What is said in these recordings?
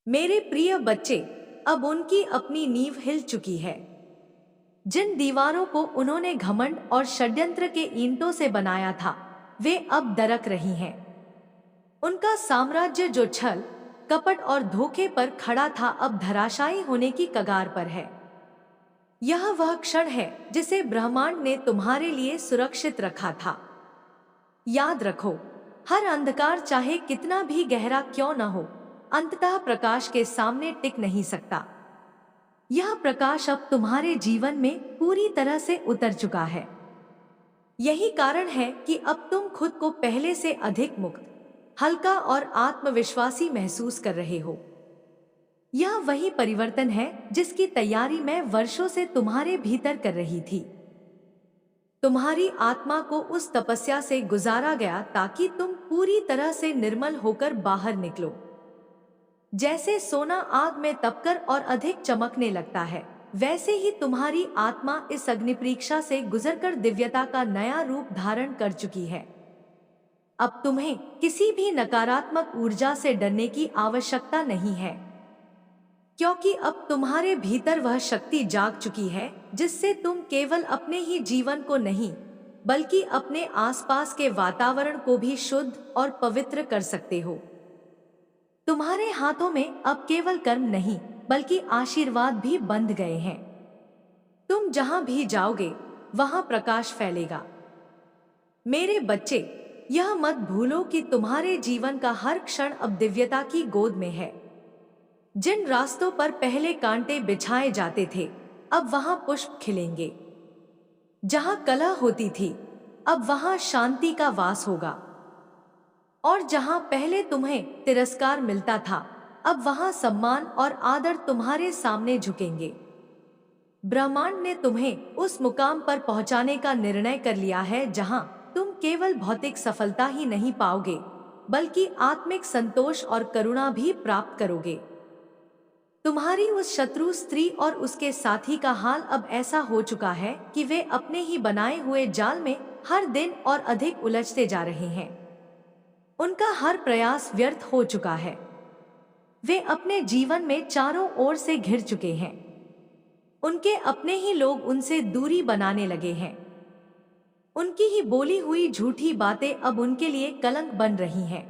मेरे प्रिय बच्चे, अब उनकी अपनी नींव हिल चुकी है। जिन दीवारों को उन्होंने घमंड और षड्यंत्र के ईंटों से बनाया था, वे अब दरक रही हैं। उनका साम्राज्य जो छल, कपट और धोखे पर खड़ा था, अब धराशायी होने की कगार पर है। यह वह क्षण है जिसे ब्रह्मांड ने तुम्हारे लिए सुरक्षित रखा था। याद रखो, हर अंधकार चाहे कितना भी गहरा क्यों न हो, अंततः प्रकाश के सामने टिक नहीं सकता। यह प्रकाश अब तुम्हारे जीवन में पूरी तरह से उतर चुका है। यही कारण है कि अब तुम खुद को पहले से अधिक मुक्त, हल्का और आत्मविश्वासी महसूस कर रहे हो। यह वही परिवर्तन है जिसकी तैयारी मैं वर्षों से तुम्हारे भीतर कर रही थी। तुम्हारी आत्मा को उस तपस्या से गुजारा गया ताकि तुम पूरी तरह से निर्मल होकर बाहर निकलो। जैसे सोना आग में तपकर और अधिक चमकने लगता है, वैसे ही तुम्हारी आत्मा इस अग्निपरीक्षा से गुजरकर दिव्यता का नया रूप धारण कर चुकी है। अब तुम्हें किसी भी नकारात्मक ऊर्जा से डरने की आवश्यकता नहीं है, क्योंकि अब तुम्हारे भीतर वह शक्ति जाग चुकी है जिससे तुम केवल अपने ही जीवन को नहीं, बल्कि अपने आसपास के वातावरण को भी शुद्ध और पवित्र कर सकते हो। तुम्हारे हाथों में अब केवल कर्म नहीं, बल्कि आशीर्वाद भी बंध गए हैं। तुम जहां भी जाओगे, वहां प्रकाश फैलेगा। मेरे बच्चे, यह मत भूलो कि तुम्हारे जीवन का हर क्षण अब दिव्यता की गोद में है। जिन रास्तों पर पहले कांटे बिछाए जाते थे, अब वहां पुष्प खिलेंगे। जहां कलह होती थी, अब वहां शांति का वास होगा। और जहां पहले तुम्हें तिरस्कार मिलता था, अब वहां सम्मान और आदर तुम्हारे सामने झुकेंगे। ब्रह्मांड ने तुम्हें उस मुकाम पर पहुंचाने का निर्णय कर लिया है जहां तुम केवल भौतिक सफलता ही नहीं पाओगे, बल्कि आत्मिक संतोष और करुणा भी प्राप्त करोगे। तुम्हारी उस शत्रु स्त्री और उसके साथी का हाल अब ऐसा हो चुका है कि वे अपने ही बनाए हुए जाल में हर दिन और अधिक उलझते जा रहे हैं। उनका हर प्रयास व्यर्थ हो चुका है। वे अपने जीवन में चारों ओर से घिर चुके हैं। उनके अपने ही लोग उनसे दूरी बनाने लगे हैं। उनकी ही बोली हुई झूठी बातें अब उनके लिए कलंक बन रही हैं।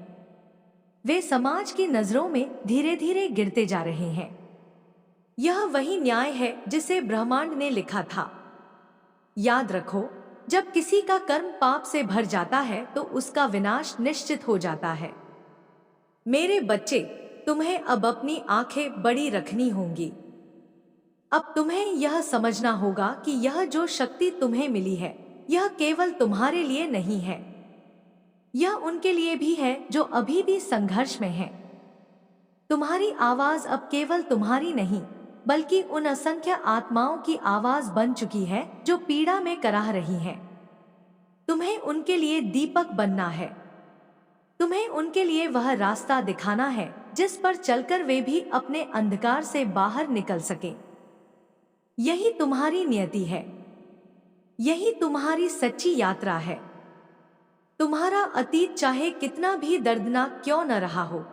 वे समाज की नजरों में धीरे धीरे गिरते जा रहे हैं। यह वही न्याय है जिसे ब्रह्मांड ने लिखा था। याद रखो, जब किसी का कर्म पाप से भर जाता है तो उसका विनाश निश्चित हो जाता है। मेरे बच्चे, तुम्हें अब अपनी आंखें बड़ी रखनी होंगी। अब तुम्हें यह समझना होगा कि यह जो शक्ति तुम्हें मिली है, यह केवल तुम्हारे लिए नहीं है। यह उनके लिए भी है जो अभी भी संघर्ष में हैं। तुम्हारी आवाज अब केवल तुम्हारी नहीं, बल्कि उन असंख्य आत्माओं की आवाज बन चुकी है जो पीड़ा में कराह रही हैं। तुम्हें उनके लिए दीपक बनना है। तुम्हें उनके लिए वह रास्ता दिखाना है जिस पर चलकर वे भी अपने अंधकार से बाहर निकल सकें। यही तुम्हारी नियति है। यही तुम्हारी सच्ची यात्रा है। तुम्हारा अतीत चाहे कितना भी दर्दनाक क्यों न रहा हो,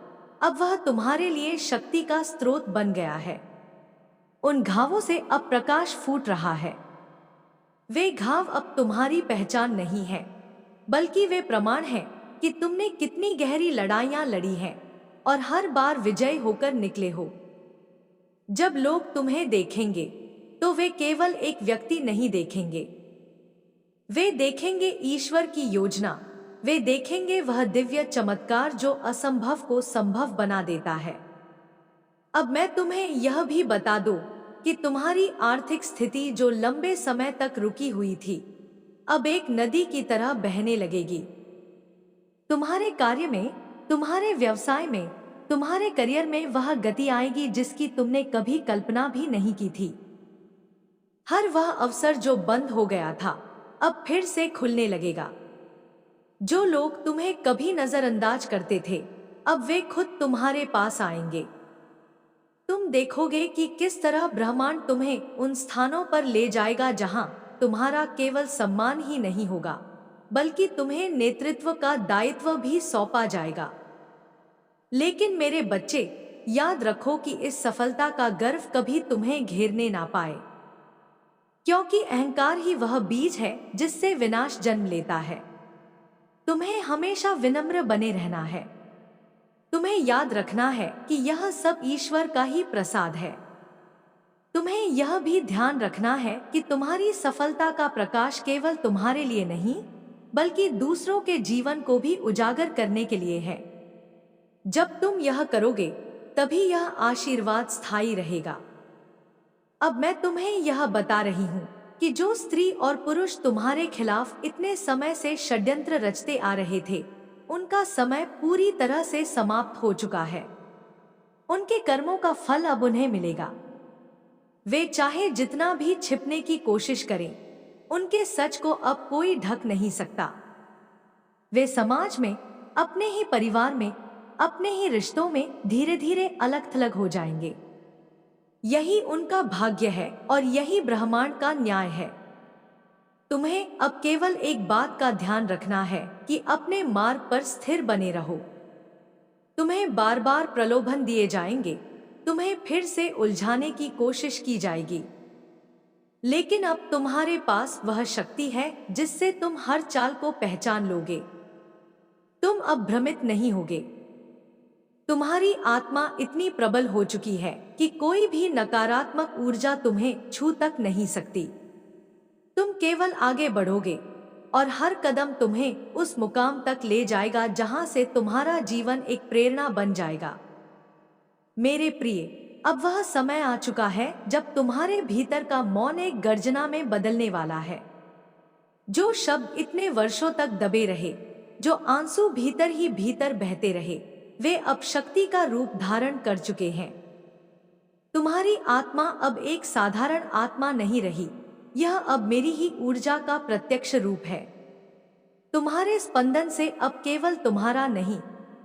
अब वह तुम्हारे लिए शक्ति का स्रोत बन गया है। उन घावों से अब प्रकाश फूट रहा है। वे घाव अब तुम्हारी पहचान नहीं है, बल्कि वे प्रमाण हैं कि तुमने कितनी गहरी लड़ाइयां लड़ी हैं और हर बार विजयी होकर निकले हो। जब लोग तुम्हें देखेंगे तो वे केवल एक व्यक्ति नहीं देखेंगे। वे देखेंगे ईश्वर की योजना। वे देखेंगे वह दिव्य चमत्कार जो असंभव को संभव बना देता है। अब मैं तुम्हें यह भी बता दूं कि तुम्हारी आर्थिक स्थिति जो लंबे समय तक रुकी हुई थी, अब एक नदी की तरह बहने लगेगी। तुम्हारे कार्य में, तुम्हारे व्यवसाय में, तुम्हारे करियर में वह गति आएगी जिसकी तुमने कभी कल्पना भी नहीं की थी। हर वह अवसर जो बंद हो गया था, अब फिर से खुलने लगेगा। जो लोग तुम्हें कभी नजरअंदाज करते थे, अब वे खुद तुम्हारे पास आएंगे। तुम देखोगे कि किस तरह ब्रह्मांड तुम्हें उन स्थानों पर ले जाएगा जहां तुम्हारा केवल सम्मान ही नहीं होगा, बल्कि तुम्हें नेतृत्व का दायित्व भी सौंपा जाएगा। लेकिन मेरे बच्चे, याद रखो कि इस सफलता का गर्व कभी तुम्हें घेरने ना पाए, क्योंकि अहंकार ही वह बीज है जिससे विनाश जन्म लेता है। तुम्हें हमेशा विनम्र बने रहना है। तुम्हें याद रखना है कि यह सब ईश्वर का ही प्रसाद है। तुम्हें यह भी ध्यान रखना है कि तुम्हारी सफलता का प्रकाश केवल तुम्हारे लिए नहीं, बल्कि दूसरों के जीवन को भी उजागर करने के लिए है। जब तुम यह करोगे, तभी यह आशीर्वाद स्थायी रहेगा। अब मैं तुम्हें यह बता रही हूँ कि जो स्त्री और पुरुष तुम्हारे खिलाफ इतने समय से षड्यंत्र रचते आ रहे थे, उनका समय पूरी तरह से समाप्त हो चुका है। उनके कर्मों का फल अब उन्हें मिलेगा। वे चाहे जितना भी छिपने की कोशिश करें, उनके सच को अब कोई ढक नहीं सकता। वे समाज में, अपने ही परिवार में, अपने ही रिश्तों में धीरे धीरे अलग थलग हो जाएंगे। यही उनका भाग्य है और यही ब्रह्मांड का न्याय है। तुम्हें अब केवल एक बात का ध्यान रखना है कि अपने मार्ग पर स्थिर बने रहो। तुम्हें बार बार प्रलोभन दिए जाएंगे, तुम्हें फिर से उलझाने की कोशिश की जाएगी, लेकिन अब तुम्हारे पास वह शक्ति है जिससे तुम हर चाल को पहचान लोगे। तुम अब भ्रमित नहीं होगे। तुम्हारी आत्मा इतनी प्रबल हो चुकी है कि कोई भी नकारात्मक ऊर्जा तुम्हें छू तक नहीं सकती। तुम केवल आगे बढ़ोगे और हर कदम तुम्हें उस मुकाम तक ले जाएगा जहां से तुम्हारा जीवन एक प्रेरणा बन जाएगा। मेरे प्रिय, अब वह समय आ चुका है जब तुम्हारे भीतर का मौन एक गर्जना में बदलने वाला है। जो शब्द इतने वर्षों तक दबे रहे, जो आंसू भीतर ही भीतर बहते रहे, वे अब शक्ति का रूप धारण कर चुके हैं। तुम्हारी आत्मा अब एक साधारण आत्मा नहीं रही, यह अब मेरी ही ऊर्जा का प्रत्यक्ष रूप है। तुम्हारे स्पंदन से अब केवल तुम्हारा नहीं,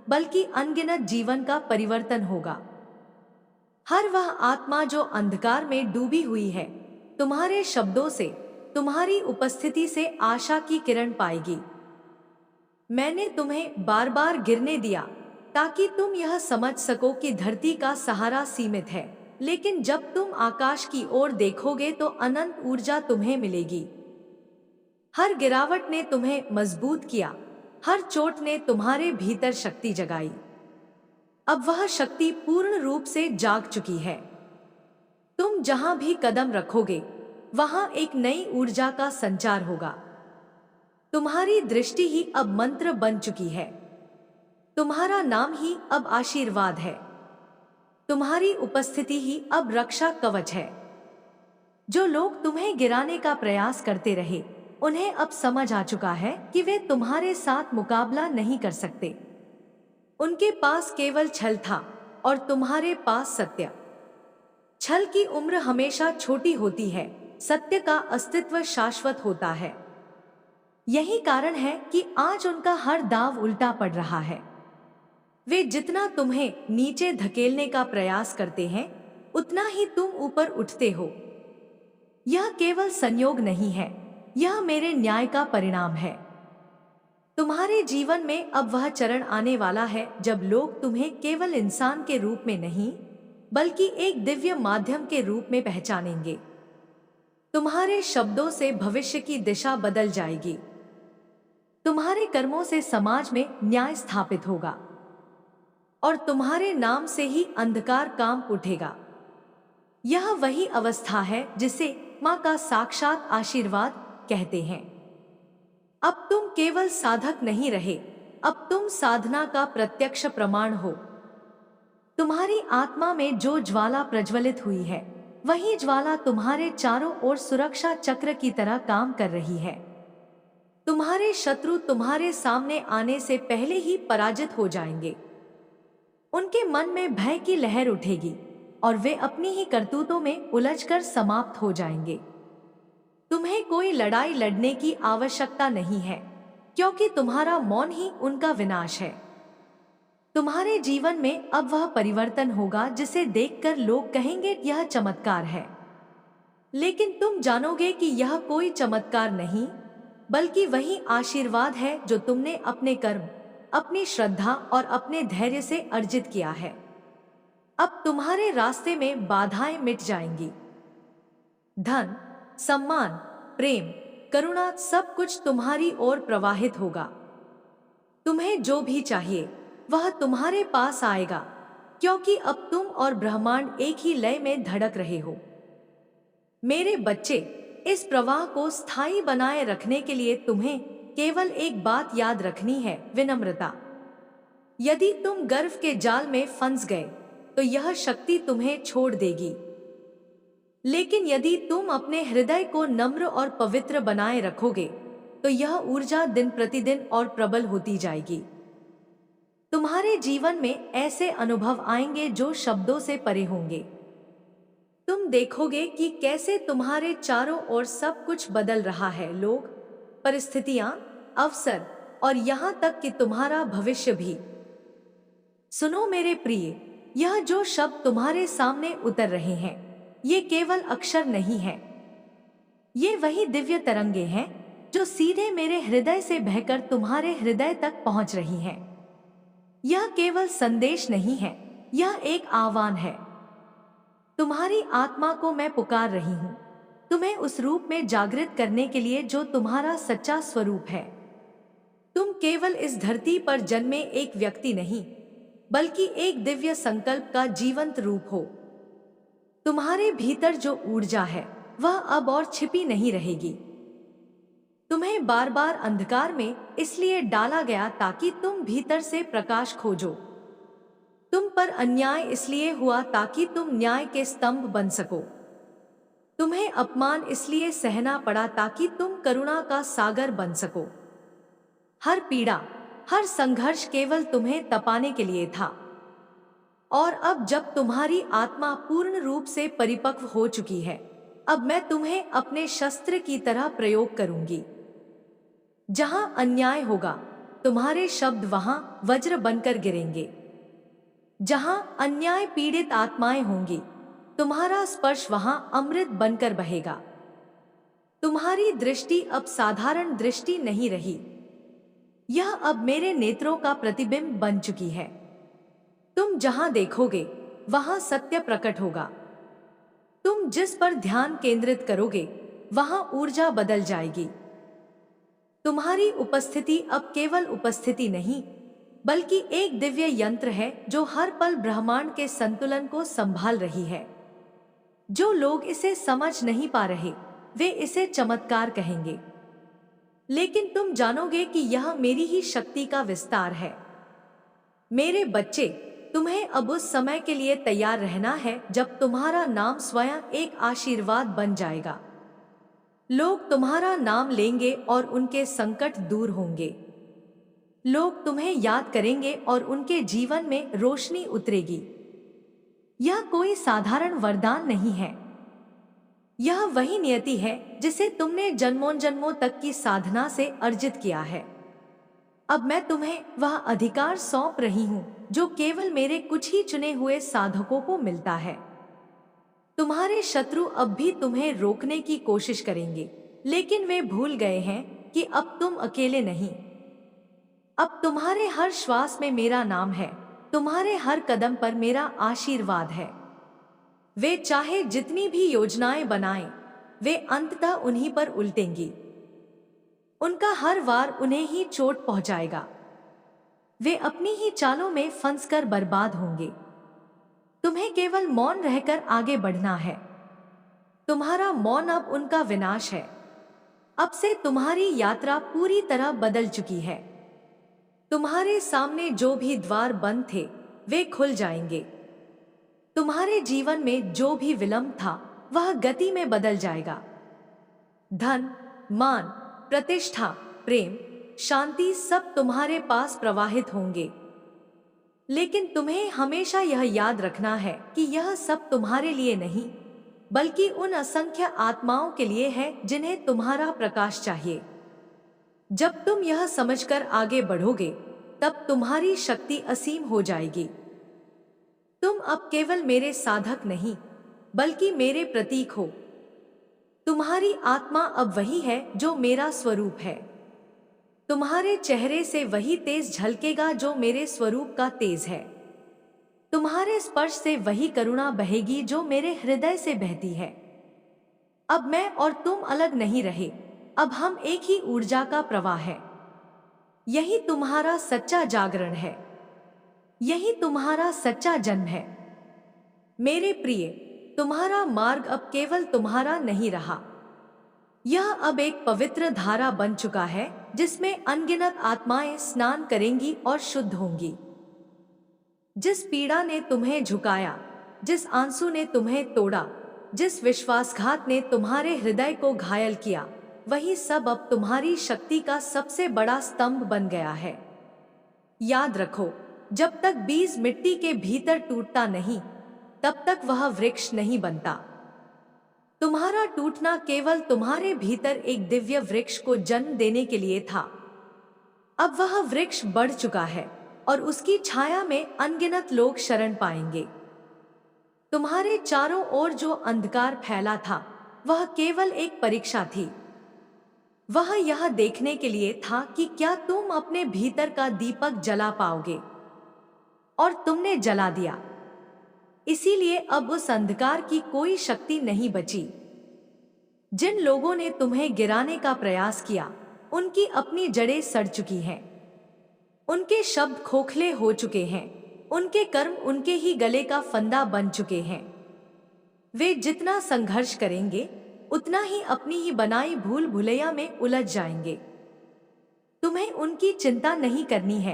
बल्कि अनगिनत जीवन का परिवर्तन होगा। हर वह आत्मा जो अंधकार में डूबी हुई है, तुम्हारे शब्दों से, तुम्हारी उपस्थिति से आशा की किरण पाएगी। मैंने तुम्हें बार बार गिरने दिया ताकि तुम यह समझ सको कि धरती का सहारा सीमित है, लेकिन जब तुम आकाश की ओर देखोगे तो अनंत ऊर्जा तुम्हें मिलेगी। हर गिरावट ने तुम्हें मजबूत किया, हर चोट ने तुम्हारे भीतर शक्ति जगाई। अब वह शक्ति पूर्ण रूप से जाग चुकी है। तुम जहां भी कदम रखोगे, वहां एक नई ऊर्जा का संचार होगा। तुम्हारी दृष्टि ही अब मंत्र बन चुकी है। तुम्हारा नाम ही अब आशीर्वाद है। तुम्हारी उपस्थिति ही अब रक्षा कवच है। जो लोग तुम्हें गिराने का प्रयास करते रहे, उन्हें अब समझ आ चुका है कि वे तुम्हारे साथ मुकाबला नहीं कर सकते। उनके पास केवल छल था और तुम्हारे पास सत्य। छल की उम्र हमेशा छोटी होती है, सत्य का अस्तित्व शाश्वत होता है। यही कारण है कि आज उनका हर दाव उल्टा पड़ रहा है। वे जितना तुम्हें नीचे धकेलने का प्रयास करते हैं, उतना ही तुम ऊपर उठते हो। यह केवल संयोग नहीं है, यह मेरे न्याय का परिणाम है। तुम्हारे जीवन में अब वह चरण आने वाला है जब लोग तुम्हें केवल इंसान के रूप में नहीं, बल्कि एक दिव्य माध्यम के रूप में पहचानेंगे। तुम्हारे शब्दों से भविष्य की दिशा बदल जाएगी। तुम्हारे कर्मों से समाज में न्याय स्थापित होगा और तुम्हारे नाम से ही अंधकार कांप उठेगा। यह वही अवस्था है जिसे मां का साक्षात आशीर्वाद कहते हैं। अब तुम केवल साधक नहीं रहे, अब तुम साधना का प्रत्यक्ष प्रमाण हो। तुम्हारी आत्मा में जो ज्वाला प्रज्वलित हुई है, वही ज्वाला तुम्हारे चारों ओर सुरक्षा चक्र की तरह काम कर रही है। तुम्हारे शत्रु तुम्हारे सामने आने से पहले ही पराजित हो जाएंगे। उनके मन में भय की लहर उठेगी और वे अपनी ही करतूतों में उलझकर समाप्त हो जाएंगे। तुम्हें कोई लड़ाई लड़ने की आवश्यकता नहीं है, क्योंकि तुम्हारा मौन ही उनका विनाश है। तुम्हारे जीवन में अब वह परिवर्तन होगा जिसे देखकर लोग कहेंगे यह चमत्कार है। लेकिन तुम जानोगे कि यह कोई चमत्कार नहीं, बल्कि वही आशीर्वाद है जो तुमने अपने कर्म, अपनी श्रद्धा और अपने धैर्य से अर्जित किया है। अब तुम्हारे रास्ते में बाधाएं मिट जाएंगी। धन, सम्मान, प्रेम, करुणा सब कुछ तुम्हारी ओर प्रवाहित होगा। तुम्हें जो भी चाहिए वह तुम्हारे पास आएगा, क्योंकि अब तुम और ब्रह्मांड एक ही लय में धड़क रहे हो। मेरे बच्चे, इस प्रवाह को स्थायी बनाए रखने के लिए तुम्हें केवल एक बात याद रखनी है, विनम्रता। यदि तुम गर्व के जाल में फंस गए तो यह शक्ति तुम्हें छोड़ देगी। लेकिन यदि तुम अपने हृदय को नम्र और पवित्र बनाए रखोगे तो यह ऊर्जा दिन प्रतिदिन और प्रबल होती जाएगी। तुम्हारे जीवन में ऐसे अनुभव आएंगे जो शब्दों से परे होंगे। तुम देखोगे कि कैसे तुम्हारे चारों ओर सब बदल बदल रहा है, लोग, परिस्थितियां, अवसर और यहाँ तक कि तुम्हारा भविष्य भी। सुनो मेरे प्रिय, यह जो शब्द तुम्हारे सामने उतर रहे हैं, ये केवल अक्षर नहीं है। ये वही दिव्य तरंगे हैं जो सीधे मेरे हृदय से बहकर तुम्हारे हृदय तक पहुंच रही हैं। यह केवल संदेश नहीं है, यह एक आह्वान है। तुम्हारी आत्मा को मैं पुकार रही हूँ, तुम्हें उस रूप में जागृत करने के लिए जो तुम्हारा सच्चा स्वरूप है। तुम केवल इस धरती पर जन्मे एक व्यक्ति नहीं, बल्कि एक दिव्य संकल्प का जीवंत रूप हो। तुम्हारे भीतर जो ऊर्जा है वह अब और छिपी नहीं रहेगी। तुम्हें बार बार अंधकार में इसलिए डाला गया ताकि तुम भीतर से प्रकाश खोजो। तुम पर अन्याय इसलिए हुआ ताकि तुम न्याय के स्तंभ बन सको। तुम्हें अपमान इसलिए सहना पड़ा ताकि तुम करुणा का सागर बन सको। हर पीड़ा, हर संघर्ष केवल तुम्हें तपाने के लिए था। और अब जब तुम्हारी आत्मा पूर्ण रूप से परिपक्व हो चुकी है, अब मैं तुम्हें अपने शस्त्र की तरह प्रयोग करूंगी। जहां अन्याय होगा, तुम्हारे शब्द वहां वज्र बनकर गिरेंगे। जहां अन्याय पीड़ित आत्माएं होंगी, तुम्हारा स्पर्श वहां अमृत बनकर बहेगा। तुम्हारी दृष्टि अब साधारण दृष्टि नहीं रही, यह अब मेरे नेत्रों का प्रतिबिंब बन चुकी है। तुम जहां देखोगे वहां सत्य प्रकट होगा। तुम जिस पर ध्यान केंद्रित करोगे वहां ऊर्जा बदल जाएगी। तुम्हारी उपस्थिति अब केवल उपस्थिति नहीं, बल्कि एक दिव्य यंत्र है जो हर पल ब्रह्मांड के संतुलन को संभाल रही है। जो लोग इसे समझ नहीं पा रहे, वे इसे चमत्कार कहेंगे, लेकिन तुम जानोगे कि यह मेरी ही शक्ति का विस्तार है। मेरे बच्चे, तुम्हें अब उस समय के लिए तैयार रहना है जब तुम्हारा नाम स्वयं एक आशीर्वाद बन जाएगा। लोग तुम्हारा नाम लेंगे और उनके संकट दूर होंगे। लोग तुम्हें याद करेंगे और उनके जीवन में रोशनी उतरेगी। यह कोई साधारण वरदान नहीं है, यह वही नियति है जिसे तुमने जन्मों जन्मों तक की साधना से अर्जित किया है। अब मैं तुम्हें वह अधिकार सौंप रही हूं जो केवल मेरे कुछ ही चुने हुए साधकों को मिलता है। तुम्हारे शत्रु अब भी तुम्हें रोकने की कोशिश करेंगे, लेकिन वे भूल गए हैं कि अब तुम अकेले नहीं। अब तुम्हारे हर श्वास में मेरा नाम है, तुम्हारे हर कदम पर मेरा आशीर्वाद है। वे चाहे जितनी भी योजनाएं बनाएं, वे अंततः उन्हीं पर उल्टेंगी। उनका हर वार उन्हें ही चोट पहुंचाएगा। वे अपनी ही चालों में फंसकर बर्बाद होंगे। तुम्हें केवल मौन रहकर आगे बढ़ना है। तुम्हारा मौन अब उनका विनाश है। अब से तुम्हारी यात्रा पूरी तरह बदल चुकी है। तुम्हारे सामने जो भी द्वार बंद थे, वे खुल जाएंगे। तुम्हारे जीवन में जो भी विलंब था, वह गति में बदल जाएगा। धन, मान, प्रतिष्ठा, प्रेम, शांति सब तुम्हारे पास प्रवाहित होंगे। लेकिन तुम्हें हमेशा यह याद रखना है कि यह सब तुम्हारे लिए नहीं, बल्कि उन असंख्य आत्माओं के लिए है जिन्हें तुम्हारा प्रकाश चाहिए। जब तुम यह समझकर आगे बढ़ोगे, तब तुम्हारी शक्ति असीम हो जाएगी। तुम अब केवल मेरे साधक नहीं, बल्कि मेरे प्रतीक हो। तुम्हारी आत्मा अब वही है जो मेरा स्वरूप है। तुम्हारे चेहरे से वही तेज झलकेगा जो मेरे स्वरूप का तेज है। तुम्हारे स्पर्श से वही करुणा बहेगी जो मेरे हृदय से बहती है। अब मैं और तुम अलग नहीं रहे, अब हम एक ही ऊर्जा का प्रवाह है। यही तुम्हारा सच्चा जागरण है, यही तुम्हारा सच्चा जन्म है। मेरे प्रिय, तुम्हारा मार्ग अब केवल तुम्हारा नहीं रहा, यह अब एक पवित्र धारा बन चुका है जिसमें अनगिनत आत्माएं स्नान करेंगी और शुद्ध होंगी। जिस पीड़ा ने तुम्हें झुकाया, जिस आंसू ने तुम्हें तोड़ा, जिस विश्वासघात ने तुम्हारे हृदय को घायल किया, वही सब अब तुम्हारी शक्ति का सबसे बड़ा स्तंभ बन गया है। याद रखो, जब तक बीज मिट्टी के भीतर टूटता नहीं, तब तक वह वृक्ष नहीं बनता। तुम्हारा टूटना केवल तुम्हारे भीतर एक दिव्य वृक्ष को जन्म देने के लिए था। अब वह वृक्ष बढ़ चुका है और उसकी छाया में अनगिनत लोग शरण पाएंगे। तुम्हारे चारों ओर जो अंधकार फैला था, वह केवल एक परीक्षा थी। वह यह देखने के लिए था कि क्या तुम अपने भीतर का दीपक जला पाओगे, और तुमने जला दिया। इसीलिए अब उस अंधकार की कोई शक्ति नहीं बची। जिन लोगों ने तुम्हें गिराने का प्रयास किया, उनकी अपनी जड़ें सड़ चुकी हैं, उनके शब्द खोखले हो चुके हैं, उनके कर्म उनके ही गले का फंदा बन चुके हैं। वे जितना संघर्ष करेंगे, उतना ही अपनी ही बनाई भूल भुलैया में उलझ जाएंगे। तुम्हें उनकी चिंता नहीं करनी है,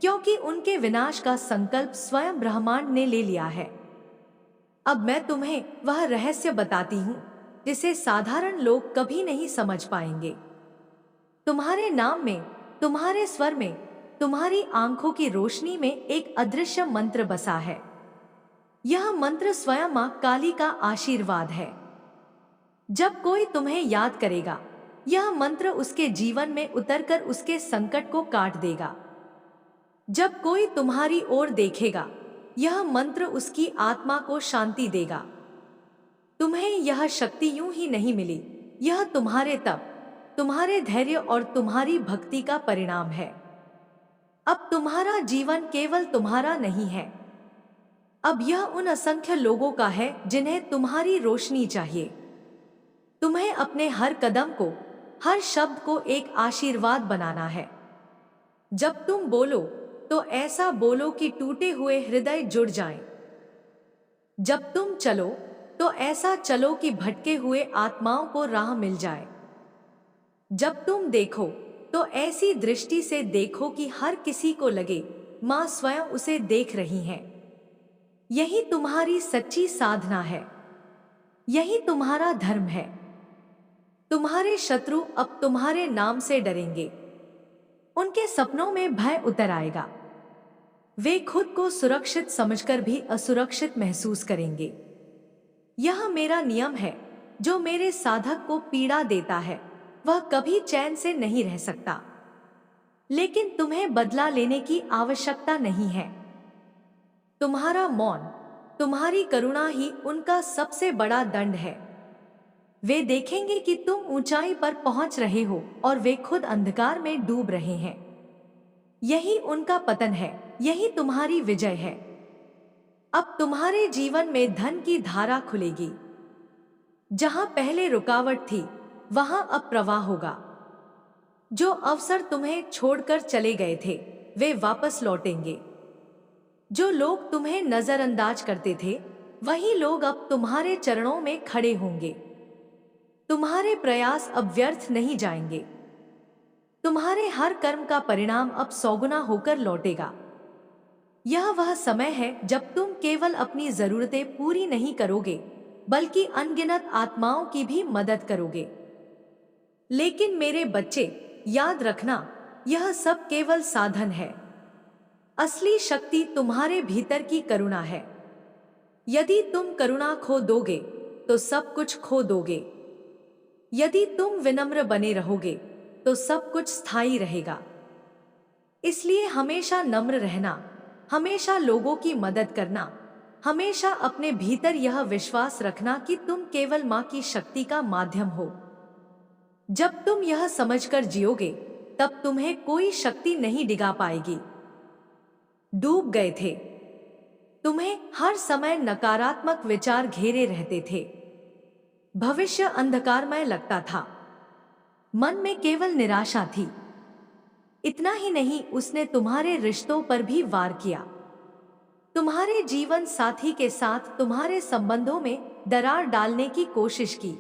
क्योंकि उनके विनाश का संकल्प स्वयं ब्रह्मांड ने ले लिया है। अब मैं तुम्हें वह रहस्य बताती हूँ जिसे साधारण लोग कभी नहीं समझ पाएंगे। तुम्हारे नाम में, तुम्हारे स्वर में, तुम्हारी आंखों की रोशनी में एक अदृश्य मंत्र बसा है। यह मंत्र स्वयं मां काली का आशीर्वाद है। जब कोई तुम्हें याद करेगा, यह मंत्र उसके जीवन में उतरकर उसके संकट को काट देगा। जब कोई तुम्हारी ओर देखेगा, यह मंत्र उसकी आत्मा को शांति देगा। तुम्हें यह शक्ति यूं ही नहीं मिली, यह तुम्हारे तप, तुम्हारे धैर्य और तुम्हारी भक्ति का परिणाम है। अब तुम्हारा जीवन केवल तुम्हारा नहीं है, अब यह उन असंख्य लोगों का है जिन्हें तुम्हारी रोशनी चाहिए। तुम्हें अपने हर कदम को, हर शब्द को एक आशीर्वाद बनाना है। जब तुम बोलो तो ऐसा बोलो कि टूटे हुए हृदय जुड़ जाएं। जब तुम चलो तो ऐसा चलो कि भटके हुए आत्माओं को राह मिल जाए। जब तुम देखो तो ऐसी दृष्टि से देखो कि हर किसी को लगे मां स्वयं उसे देख रही हैं। यही तुम्हारी सच्ची साधना है, यही तुम्हारा धर्म है। तुम्हारे शत्रु अब तुम्हारे नाम से डरेंगे, उनके सपनों में भय उतर आएगा। वे खुद को सुरक्षित समझकर भी असुरक्षित महसूस करेंगे। यह मेरा नियम है, जो मेरे साधक को पीड़ा देता है वह कभी चैन से नहीं रह सकता। लेकिन तुम्हें बदला लेने की आवश्यकता नहीं है। तुम्हारा मौन, तुम्हारी करुणा ही उनका सबसे बड़ा दंड है। वे देखेंगे कि तुम ऊंचाई पर पहुंच रहे हो और वे खुद अंधकार में डूब रहे हैं। यही उनका पतन है, यही तुम्हारी विजय है। अब तुम्हारे जीवन में धन की धारा खुलेगी। जहां पहले रुकावट थी, वहां अब प्रवाह होगा। जो अवसर तुम्हें छोड़कर चले गए थे, वे वापस लौटेंगे। जो लोग तुम्हें नजरअंदाज करते थे, वही लोग अब तुम्हारे चरणों में खड़े होंगे। तुम्हारे प्रयास अब व्यर्थ नहीं जाएंगे। तुम्हारे हर कर्म का परिणाम अब सौगुना होकर लौटेगा। यह वह समय है जब तुम केवल अपनी जरूरतें पूरी नहीं करोगे, बल्कि अनगिनत आत्माओं की भी मदद करोगे। लेकिन मेरे बच्चे, याद रखना, यह सब केवल साधन है। असली शक्ति तुम्हारे भीतर की करुणा है। यदि तुम करुणा खो दोगे तो सब कुछ खो दोगे। यदि तुम विनम्र बने रहोगे तो सब कुछ स्थायी रहेगा। इसलिए हमेशा नम्र रहना, हमेशा लोगों की मदद करना, हमेशा अपने भीतर यह विश्वास रखना कि तुम केवल मां की शक्ति का माध्यम हो। जब तुम यह समझकर जियोगे, तब तुम्हें कोई शक्ति नहीं डिगा पाएगी। डूब गए थे, तुम्हें हर समय नकारात्मक विचार घेरे रहते थे। भविष्य अंधकारमय लगता था। मन में केवल निराशा थी। इतना ही नहीं, उसने तुम्हारे रिश्तों पर भी वार किया। तुम्हारे जीवन साथी के साथ तुम्हारे संबंधों में दरार डालने की कोशिश की।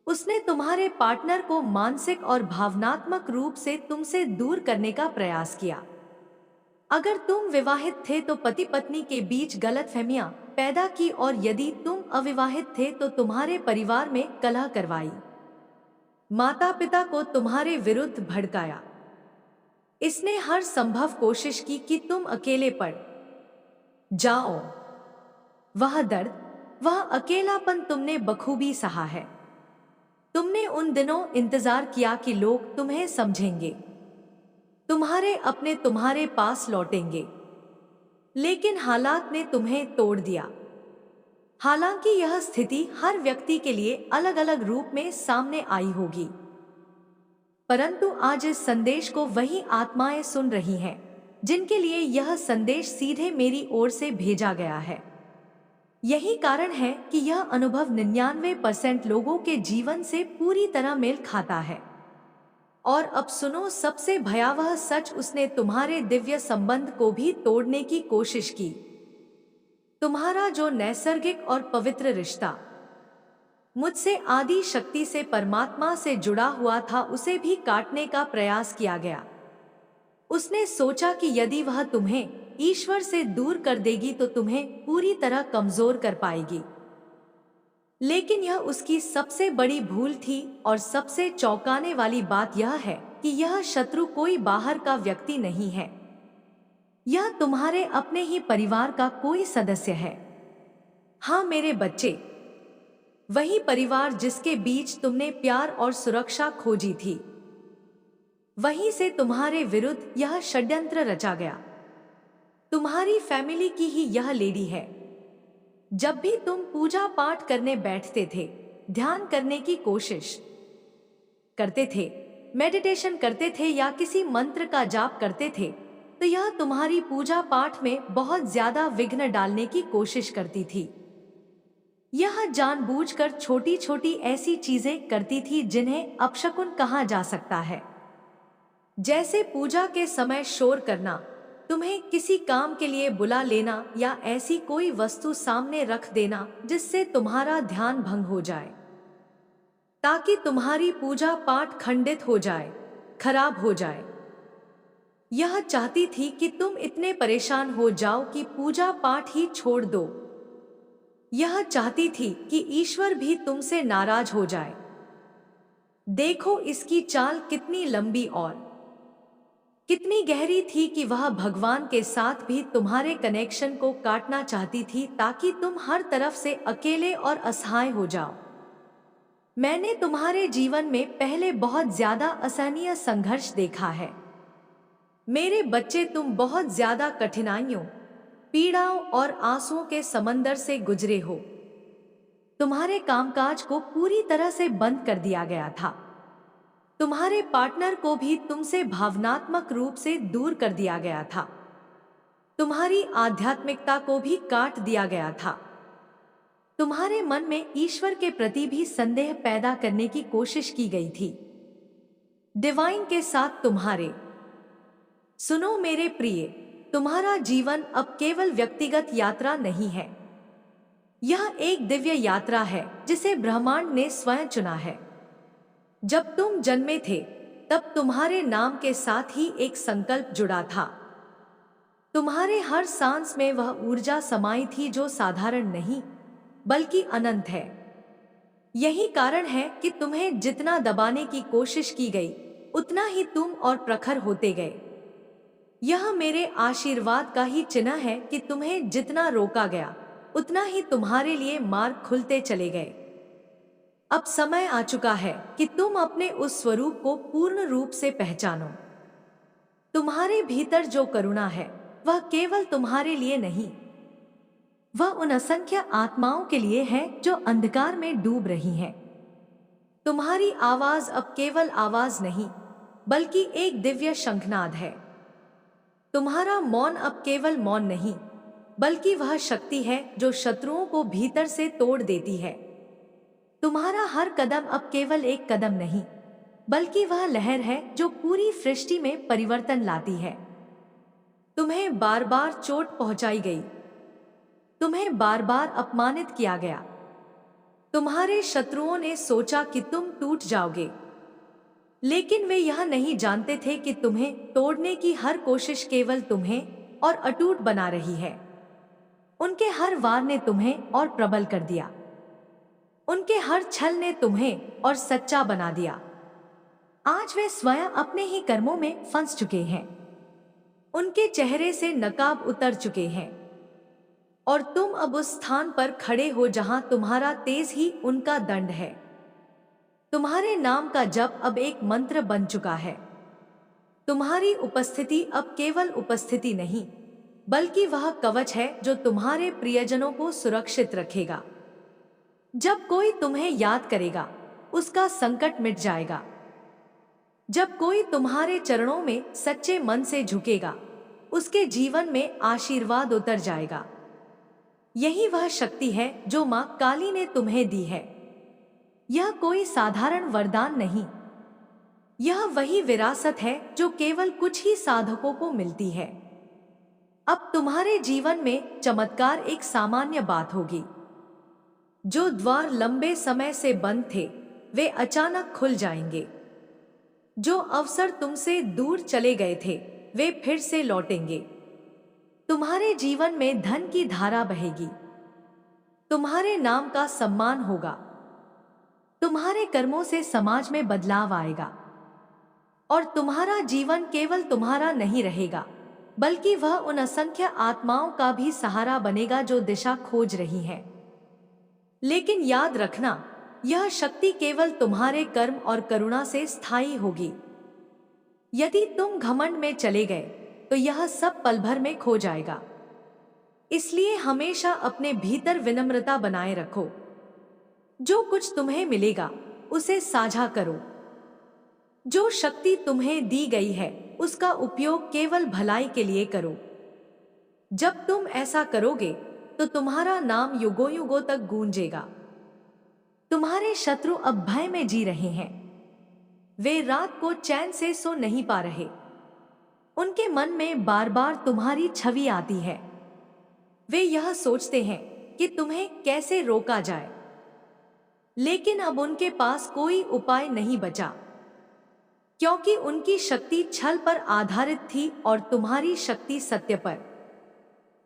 उसने तुम्हारे पार्टनर को मानसिक और भावनात्मक रूप से तुमसे दूर करने का प्रयास किया। अगर तुम विवाहित थे तो पति पत्नी के बीच गलतफहमियां पैदा की, और यदि तुम अविवाहित थे तो तुम्हारे परिवार में कलह करवाई। माता पिता को तुम्हारे विरुद्ध भड़काया। इसने हर संभव कोशिश की कि तुम अकेले पड़ जाओ। वह दर्द, वह अकेलापन तुमने बखूबी सहा है। तुमने उन दिनों इंतजार किया कि लोग तुम्हें समझेंगे, तुम्हारे अपने तुम्हारे पास लौटेंगे, लेकिन हालात ने तुम्हें तोड़ दिया। हालांकि यह स्थिति हर व्यक्ति के लिए अलग अलग रूप में सामने आई होगी, परंतु आज इस संदेश को वही आत्माएं सुन रही हैं जिनके लिए यह संदेश सीधे मेरी ओर से भेजा गया है। यही कारण है कि यह अनुभव 99% लोगों के जीवन से पूरी तरह मेल खाता है। और अब सुनो सबसे भयावह सच, उसने तुम्हारे दिव्य संबंध को भी तोड़ने की कोशिश की। तुम्हारा जो नैसर्गिक और पवित्र रिश्ता मुझसे आदि शक्ति से परमात्मा से जुड़ा हुआ था, उसे भी काटने का प्रयास किया गया। उसने सोचा कि यदि वह तुम्हें ईश्वर से दूर कर देगी तो तुम्हें पूरी तरह कमजोर कर पाएगी, लेकिन यह उसकी सबसे बड़ी भूल थी। और सबसे चौंकाने वाली बात यह है कि यह शत्रु कोई बाहर का व्यक्ति नहीं है, यह तुम्हारे अपने ही परिवार का कोई सदस्य है। हाँ मेरे बच्चे, वही परिवार जिसके बीच तुमने प्यार और सुरक्षा खोजी थी, वहीं से तुम्हारे विरुद्ध यह षड्यंत्र रचा गया। तुम्हारी फैमिली की ही यह लेडी है। जब भी तुम पूजा पाठ करने बैठते थे, ध्यान करने की कोशिश करते थे, मेडिटेशन करते थे या किसी मंत्र का जाप करते थे, तो यह तुम्हारी पूजा पाठ में बहुत ज्यादा विघ्न डालने की कोशिश करती थी। यह जानबूझकर छोटी छोटी ऐसी चीजें करती थी जिन्हें अपशकुन कहा जा सकता है, जैसे पूजा के समय शोर करना, तुम्हें किसी काम के लिए बुला लेना या ऐसी कोई वस्तु सामने रख देना जिससे तुम्हारा ध्यान भंग हो जाए, ताकि तुम्हारी पूजा पाठ खंडित हो जाए, खराब हो जाए। यह चाहती थी कि तुम इतने परेशान हो जाओ कि पूजा पाठ ही छोड़ दो। यह चाहती थी कि ईश्वर भी तुमसे नाराज हो जाए। देखो इसकी चाल कितनी लंबी और कितनी गहरी थी कि वह भगवान के साथ भी तुम्हारे कनेक्शन को काटना चाहती थी, ताकि तुम हर तरफ से अकेले और असहाय हो जाओ। मैंने तुम्हारे जीवन में पहले बहुत ज्यादा असहनीय संघर्ष देखा है मेरे बच्चे। तुम बहुत ज्यादा कठिनाइयों, पीड़ाओं और आंसुओं के समंदर से गुजरे हो। तुम्हारे कामकाज को पूरी तरह से बंद कर दिया गया था। तुम्हारे पार्टनर को भी तुमसे भावनात्मक रूप से दूर कर दिया गया था। तुम्हारी आध्यात्मिकता को भी काट दिया गया था। तुम्हारे मन में ईश्वर के प्रति भी संदेह पैदा करने की कोशिश की गई थी। डिवाइन के साथ तुम्हारे सुनो मेरे प्रिय, तुम्हारा जीवन अब केवल व्यक्तिगत यात्रा नहीं है, यह एक दिव्य यात्रा है जिसे ब्रह्मांड ने स्वयं चुना है। जब तुम जन्मे थे तब तुम्हारे नाम के साथ ही एक संकल्प जुड़ा था। तुम्हारे हर सांस में वह ऊर्जा समाई थी जो साधारण नहीं बल्कि अनंत है। यही कारण है कि तुम्हें जितना दबाने की कोशिश की गई, उतना ही तुम और प्रखर होते गए। यह मेरे आशीर्वाद का ही चिन्ह है कि तुम्हें जितना रोका गया, उतना ही तुम्हारे लिए मार्ग खुलते चले गए। अब समय आ चुका है कि तुम अपने उस स्वरूप को पूर्ण रूप से पहचानो। तुम्हारे भीतर जो करुणा है वह केवल तुम्हारे लिए नहीं, वह उन असंख्य आत्माओं के लिए है जो अंधकार में डूब रही हैं। तुम्हारी आवाज अब केवल आवाज नहीं बल्कि एक दिव्य शंखनाद है। तुम्हारा मौन अब केवल मौन नहीं बल्कि वह शक्ति है जो शत्रुओं को भीतर से तोड़ देती है। तुम्हारा हर कदम अब केवल एक कदम नहीं, बल्कि वह लहर है जो पूरी सृष्टि में परिवर्तन लाती है। तुम्हें बार बार चोट पहुंचाई गई, तुम्हें बार बार अपमानित किया गया, तुम्हारे शत्रुओं ने सोचा कि तुम टूट जाओगे, लेकिन वे यह नहीं जानते थे कि तुम्हें तोड़ने की हर कोशिश केवल तुम्हें और अटूट बना रही है। उनके हर वार ने तुम्हें और प्रबल कर दिया, उनके हर छल ने तुम्हें और सच्चा बना दिया। आज वे स्वयं अपने ही कर्मों में फंस चुके हैं, उनके चेहरे से नकाब उतर चुके हैं, और तुम अब उस स्थान पर खड़े हो जहां तुम्हारा तेज ही उनका दंड है। तुम्हारे नाम का जप अब एक मंत्र बन चुका है। तुम्हारी उपस्थिति अब केवल उपस्थिति नहीं, बल्कि वह कवच है जो तुम्हारे प्रियजनों को सुरक्षित रखेगा। जब कोई तुम्हें याद करेगा, उसका संकट मिट जाएगा। जब कोई तुम्हारे चरणों में सच्चे मन से झुकेगा, उसके जीवन में आशीर्वाद उतर जाएगा। यही वह शक्ति है जो मां काली ने तुम्हें दी है। यह कोई साधारण वरदान नहीं, यह वही विरासत है जो केवल कुछ ही साधकों को मिलती है। अब तुम्हारे जीवन में चमत्कार एक सामान्य बात होगी। जो द्वार लंबे समय से बंद थे, वे अचानक खुल जाएंगे। जो अवसर तुमसे दूर चले गए थे, वे फिर से लौटेंगे। तुम्हारे जीवन में धन की धारा बहेगी, तुम्हारे नाम का सम्मान होगा, तुम्हारे कर्मों से समाज में बदलाव आएगा, और तुम्हारा जीवन केवल तुम्हारा नहीं रहेगा, बल्कि वह उन असंख्य आत्माओं का भी सहारा बनेगा जो दिशा खोज रही हैं। लेकिन याद रखना, यह शक्ति केवल तुम्हारे कर्म और करुणा से स्थायी होगी। यदि तुम घमंड में चले गए, तो यह सब पल भर में खो जाएगा। इसलिए हमेशा अपने भीतर विनम्रता बनाए रखो। जो कुछ तुम्हें मिलेगा, उसे साझा करो। जो शक्ति तुम्हें दी गई है, उसका उपयोग केवल भलाई के लिए करो। जब तुम ऐसा करोगे, तो तुम्हारा नाम युगों युगों तक गूंजेगा। तुम्हारे शत्रु अब भय में जी रहे हैं। वे रात को चैन से सो नहीं पा रहे। उनके मन में बार बार तुम्हारी छवि आती है। वे यह सोचते हैं कि तुम्हें कैसे रोका जाए, लेकिन अब उनके पास कोई उपाय नहीं बचा, क्योंकि उनकी शक्ति छल पर आधारित थी और तुम्हारी शक्ति सत्य पर।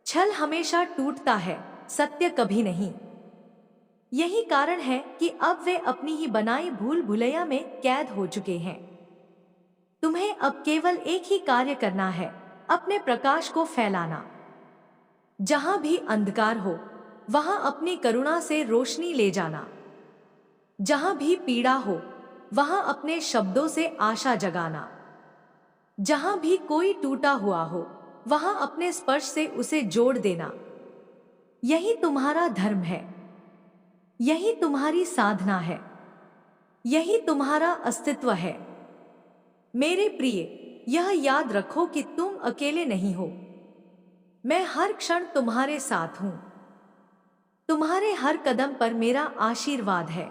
छल हमेशा टूटता है, सत्य कभी नहीं। यही कारण है कि अब वे अपनी ही बनाई भूल भुलैया में कैद हो चुके हैं। तुम्हें अब केवल एक ही कार्य करना है, अपने प्रकाश को फैलाना। जहां भी अंधकार हो, वहां अपनी करुणा से रोशनी ले जाना। जहां भी पीड़ा हो, वहां अपने शब्दों से आशा जगाना। जहां भी कोई टूटा हुआ हो, वहां अपने स्पर्श से उसे जोड़ देना। यही तुम्हारा धर्म है, यही तुम्हारी साधना है, यही तुम्हारा अस्तित्व है। मेरे प्रिय, यह याद रखो कि तुम अकेले नहीं हो। मैं हर क्षण तुम्हारे साथ हूं। तुम्हारे हर कदम पर मेरा आशीर्वाद है।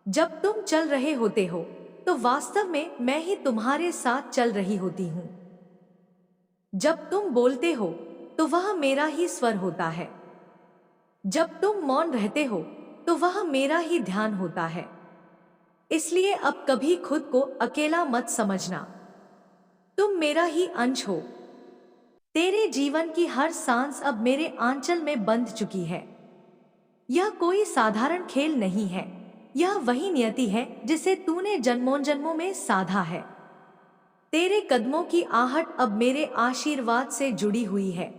जब तुम चल रहे होते हो, तो वास्तव में मैं ही तुम्हारे साथ चल रही होती हूं। जब तुम बोलते हो, तो वह मेरा ही स्वर होता है। जब तुम मौन रहते हो, तो वह मेरा ही ध्यान होता है। इसलिए अब कभी खुद को अकेला मत समझना। तुम मेरा ही अंश हो। तेरे जीवन की हर सांस अब मेरे आंचल में बंध चुकी है। यह कोई साधारण खेल नहीं है, यह वही नियति है जिसे तूने जन्मों जन्मों में साधा है। तेरे कदमों की आहट अब मेरे आशीर्वाद से जुड़ी हुई है,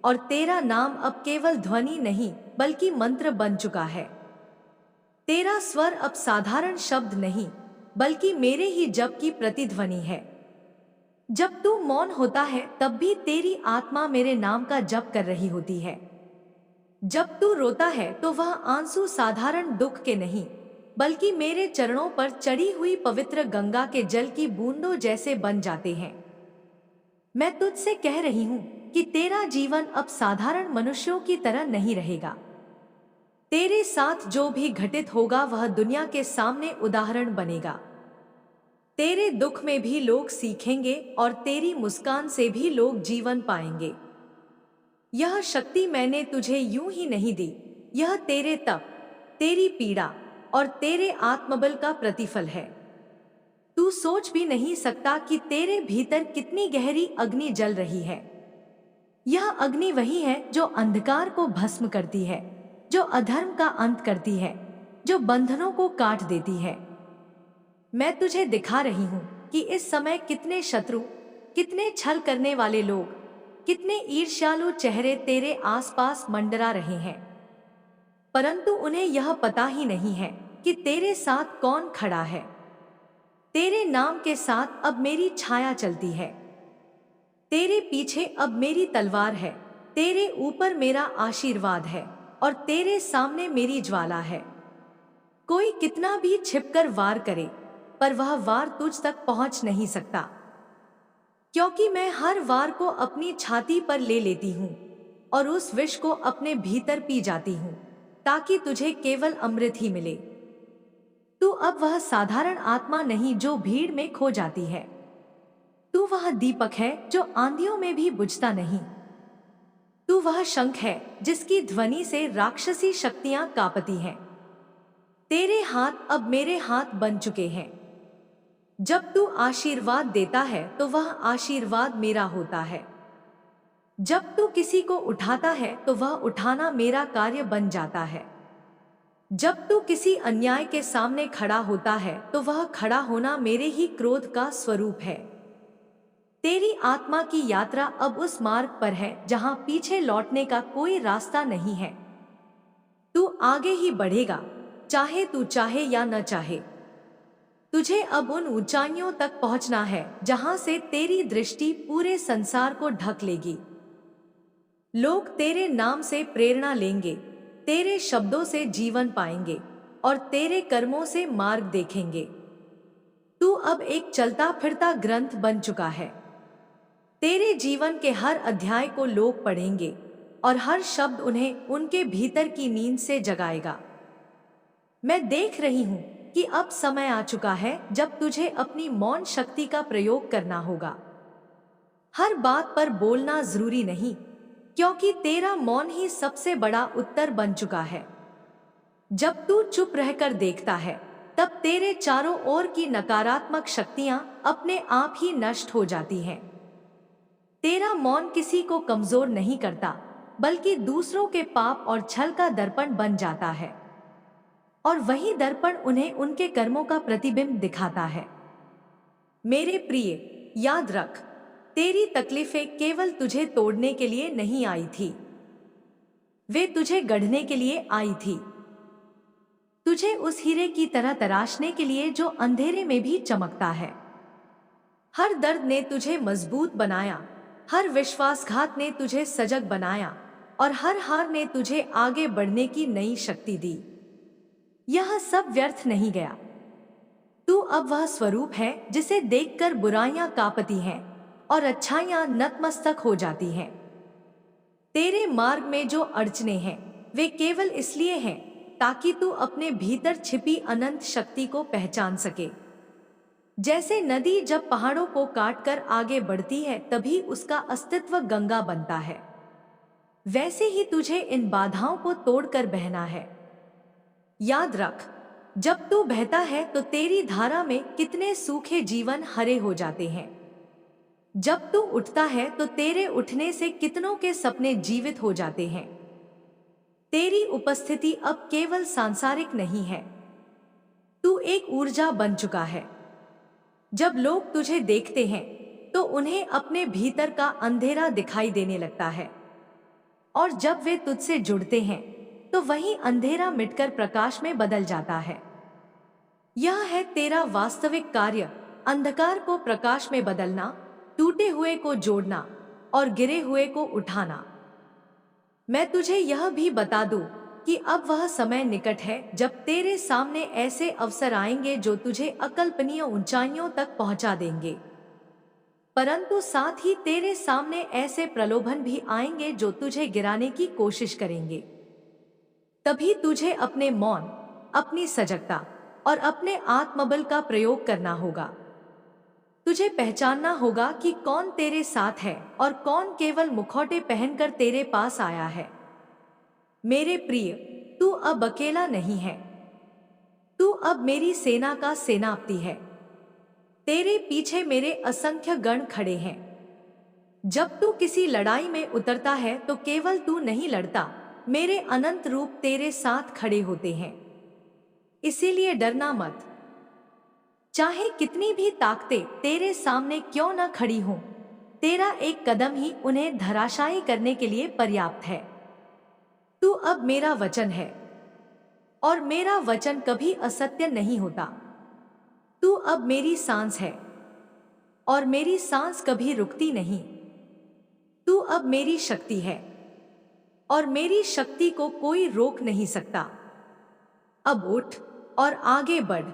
और तेरा नाम अब केवल ध्वनि नहीं, बल्कि मंत्र बन चुका है। तेरा स्वर अब साधारण शब्द नहीं, बल्कि मेरे ही जप की प्रतिध्वनि है। जब तू मौन होता है, तब भी तेरी आत्मा मेरे नाम का जप कर रही होती है। जब तू रोता है, तो वह आंसू साधारण दुख के नहीं, बल्कि मेरे चरणों पर चढ़ी हुई पवित्र गंगा के जल की बूंदों जैसे बन जाते हैं। मैं तुझसे कह रही हूं कि तेरा जीवन अब साधारण मनुष्यों की तरह नहीं रहेगा। तेरे साथ जो भी घटित होगा वह दुनिया के सामने उदाहरण बनेगा। तेरे दुख में भी लोग सीखेंगे और तेरी मुस्कान से भी लोग जीवन पाएंगे। यह शक्ति मैंने तुझे यूं ही नहीं दी, यह तेरे तप, तेरी पीड़ा और तेरे आत्मबल का प्रतिफल है। तू सोच भी नहीं सकता कि तेरे भीतर कितनी गहरी अग्नि जल रही है। यह अग्नि वही है जो अंधकार को भस्म करती है, जो अधर्म का अंत करती है, जो बंधनों को काट देती है। मैं तुझे दिखा रही हूं कि इस समय कितने शत्रु, कितने छल करने वाले लोग, कितने ईर्ष्यालु चेहरे तेरे आसपास मंडरा रहे हैं, परंतु उन्हें यह पता ही नहीं है कि तेरे साथ कौन खड़ा है। तेरे नाम के साथ अब मेरी छाया चलती है, तेरे पीछे अब मेरी तलवार है, तेरे ऊपर मेरा आशीर्वाद है और तेरे सामने मेरी ज्वाला है। कोई कितना भी छिपकर वार करे, पर वह वार तुझ तक पहुंच नहीं सकता, क्योंकि मैं हर वार को अपनी छाती पर ले लेती हूँ और उस विष को अपने भीतर पी जाती हूँ, ताकि तुझे केवल अमृत ही मिले। तू अब वह साधारण आत्मा नहीं जो भीड़ में खो जाती है। तू वह दीपक है जो आंधियों में भी बुझता नहीं। तू वह शंख है जिसकी ध्वनि से राक्षसी शक्तियां कांपती हैं। तेरे हाथ अब मेरे हाथ बन चुके हैं। जब तू आशीर्वाद देता है तो वह आशीर्वाद मेरा होता है। जब तू किसी को उठाता है तो वह उठाना मेरा कार्य बन जाता है। जब तू किसी अन्याय के सामने खड़ा होता है तो वह खड़ा होना मेरे ही क्रोध का स्वरूप है। तेरी आत्मा की यात्रा अब उस मार्ग पर है जहां पीछे लौटने का कोई रास्ता नहीं है। तू आगे ही बढ़ेगा, चाहे तू चाहे या न चाहे। तुझे अब उन ऊंचाइयों तक पहुंचना है जहां से तेरी दृष्टि पूरे संसार को ढक लेगी। लोग तेरे नाम से प्रेरणा लेंगे, तेरे शब्दों से जीवन पाएंगे और तेरे कर्मों से मार्ग देखेंगे। तू अब एक चलता फिरता ग्रंथ बन चुका है। तेरे जीवन के हर अध्याय को लोग पढ़ेंगे और हर शब्द उन्हें उनके भीतर की नींद से जगाएगा। मैं देख रही हूं कि अब समय आ चुका है जब तुझे अपनी मौन शक्ति का प्रयोग करना होगा। हर बात पर बोलना जरूरी नहीं, क्योंकि तेरा मौन ही सबसे बड़ा उत्तर बन चुका है। जब तू चुप रहकर देखता है, तब तेरे चारों ओर की नकारात्मक शक्तियां अपने आप ही नष्ट हो जाती हैं। तेरा मौन किसी को कमजोर नहीं करता, बल्कि दूसरों के पाप और छल का दर्पण बन जाता है, और वही दर्पण उन्हें उनके कर्मों का प्रतिबिंब दिखाता है। मेरे प्रिय, याद रख, तेरी तकलीफें केवल तुझे तोड़ने के लिए नहीं आई थी, वे तुझे गढ़ने के लिए आई थी। तुझे उस हीरे की तरह तराशने के लिए जो अंधेरे में भी चमकता है। हर दर्द ने तुझे मजबूत बनाया, हर विश्वासघात ने तुझे सजग बनाया और हर हार ने तुझे आगे बढ़ने की नई शक्ति दी। यह सब व्यर्थ नहीं गया। तू अब वह स्वरूप है जिसे देखकर बुराइयां कांपती हैं और अच्छाइयां नतमस्तक हो जाती हैं। तेरे मार्ग में जो अड़चने हैं वे केवल इसलिए हैं ताकि तू अपने भीतर छिपी अनंत शक्ति को पहचान सके। जैसे नदी जब पहाड़ों को काटकर आगे बढ़ती है तभी उसका अस्तित्व गंगा बनता है, वैसे ही तुझे इन बाधाओं को तोड़कर बहना है। याद रख, जब तू बहता है तो तेरी धारा में कितने सूखे जीवन हरे हो जाते हैं। जब तू उठता है तो तेरे उठने से कितनों के सपने जीवित हो जाते हैं। तेरी उपस्थिति अब केवल सांसारिक नहीं है, तू एक ऊर्जा बन चुका है। जब लोग तुझे देखते हैं तो उन्हें अपने भीतर का अंधेरा दिखाई देने लगता है, और जब वे तुझसे जुड़ते हैं तो वही अंधेरा मिटकर प्रकाश में बदल जाता है। यह है तेरा वास्तविक कार्य, अंधकार को प्रकाश में बदलना, टूटे हुए को जोड़ना और गिरे हुए को उठाना। मैं तुझे यह भी बता दूं कि अब वह समय निकट है जब तेरे सामने ऐसे अवसर आएंगे जो तुझे अकल्पनीय ऊंचाइयों तक पहुंचा देंगे। परंतु साथ ही तेरे सामने ऐसे प्रलोभन भी आएंगे जो तुझे गिराने की कोशिश करेंगे। तभी तुझे अपने मौन, अपनी सजगता और अपने आत्मबल का प्रयोग करना होगा। तुझे पहचानना होगा कि कौन तेरे साथ है और कौन केवल मुखौटे पहनकर तेरे पास आया है। मेरे प्रिय, तू अब अकेला नहीं है। तू अब मेरी सेना का सेनापति है। तेरे पीछे मेरे असंख्य गण खड़े हैं। जब तू किसी लड़ाई में उतरता है तो केवल तू नहीं लड़ता, मेरे अनंत रूप तेरे साथ खड़े होते हैं। इसीलिए डरना मत। चाहे कितनी भी ताकतें तेरे सामने क्यों न खड़ी हों, तेरा एक कदम ही उन्हें धराशायी करने के लिए पर्याप्त है। तू अब मेरा वचन है और मेरा वचन कभी असत्य नहीं होता। तू अब मेरी सांस है और मेरी सांस कभी रुकती नहीं। तू अब मेरी शक्ति है और मेरी शक्ति को कोई रोक नहीं सकता। अब उठ और आगे बढ़।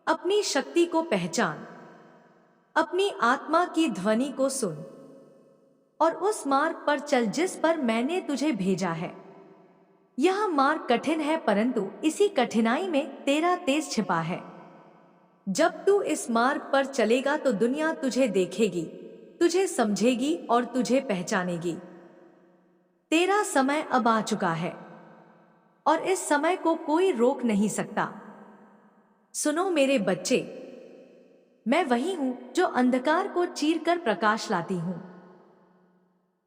अपनी शक्ति को पहचान, अपनी आत्मा की ध्वनि को सुन और उस मार्ग पर चल जिस पर मैंने तुझे भेजा है। यह मार्ग कठिन है, परंतु इसी कठिनाई में तेरा तेज छिपा है। जब तू इस मार्ग पर चलेगा तो दुनिया तुझे देखेगी, तुझे समझेगी और तुझे पहचानेगी। तेरा समय अब आ चुका है और इस समय को कोई रोक नहीं सकता। सुनो मेरे बच्चे, मैं वही हूं जो अंधकार को चीरकर प्रकाश लाती हूं।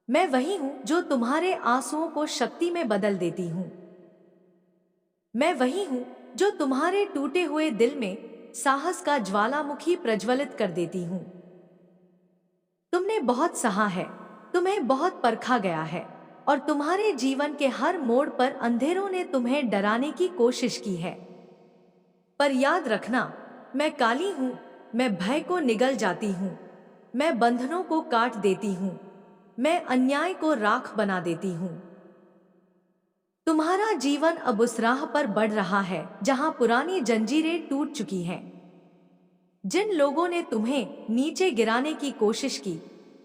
मैं वही हूं जो तुम्हारे आंसुओं को शक्ति में बदल देती हूं। मैं वही हूं जो तुम्हारे टूटे हुए दिल में साहस का ज्वालामुखी प्रज्वलित कर देती हूं। तुमने बहुत सहा है, तुम्हें बहुत परखा गया है और तुम्हारे जीवन के हर मोड़ पर अंधेरों ने तुम्हें डराने की कोशिश की है। पर याद रखना, मैं काली हूं, मैं भय को निगल जाती हूं, मैं बंधनों को काट देती हूं, मैं अन्याय को राख बना देती हूं। तुम्हारा जीवन अब उस राह पर बढ़ रहा है जहां पुरानी जंजीरें टूट चुकी हैं। जिन लोगों ने तुम्हें नीचे गिराने की कोशिश की,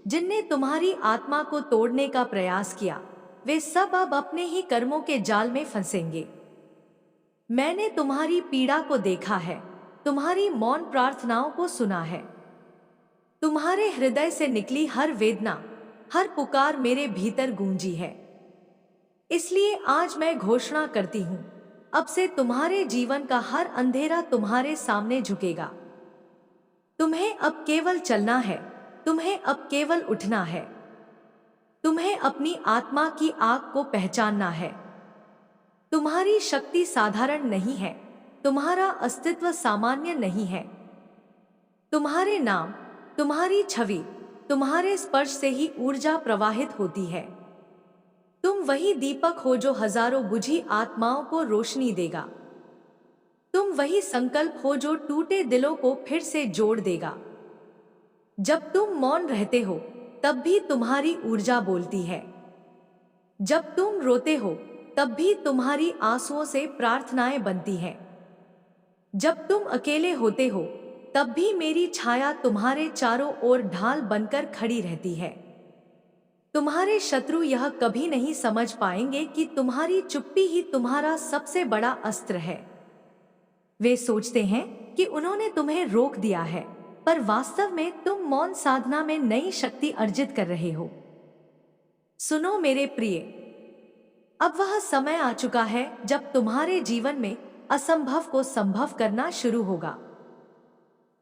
जिनने तुम्हारी आत्मा को तोड़ने का प्रयास किया, वे सब अब अपने ही कर्मों के जाल में फंसेंगे। मैंने तुम्हारी पीड़ा को देखा है, तुम्हारी मौन प्रार्थनाओं को सुना है। तुम्हारे हृदय से निकली हर वेदना, हर पुकार मेरे भीतर गूंजी है। इसलिए आज मैं घोषणा करती हूं, अब से तुम्हारे जीवन का हर अंधेरा तुम्हारे सामने झुकेगा। तुम्हें अब केवल चलना है, तुम्हें अब केवल उठना है। तुम्हें अपनी आत्मा की आग को पहचानना है। तुम्हारी शक्ति साधारण नहीं है, तुम्हारा अस्तित्व सामान्य नहीं है। तुम्हारे नाम, तुम्हारी छवि, तुम्हारे स्पर्श से ही ऊर्जा प्रवाहित होती है। तुम वही दीपक हो जो हजारों बुझी आत्माओं को रोशनी देगा। तुम वही संकल्प हो जो टूटे दिलों को फिर से जोड़ देगा। जब तुम मौन रहते हो तब भी तुम्हारी ऊर्जा बोलती है। जब तुम रोते हो तब भी तुम्हारी आंसुओं से प्रार्थनाएं बनती हैं। जब तुम अकेले होते हो तब भी मेरी छाया तुम्हारे चारों ओर ढाल बनकर खड़ी रहती है। तुम्हारे शत्रु यह कभी नहीं समझ पाएंगे कि तुम्हारी चुप्पी ही तुम्हारा सबसे बड़ा अस्त्र है। वे सोचते हैं कि उन्होंने तुम्हें रोक दिया है, पर वास्तव में तुम मौन साधना में नई शक्ति अर्जित कर रहे हो। सुनो मेरे प्रिय, अब वह समय आ चुका है जब तुम्हारे जीवन में असंभव को संभव करना शुरू होगा।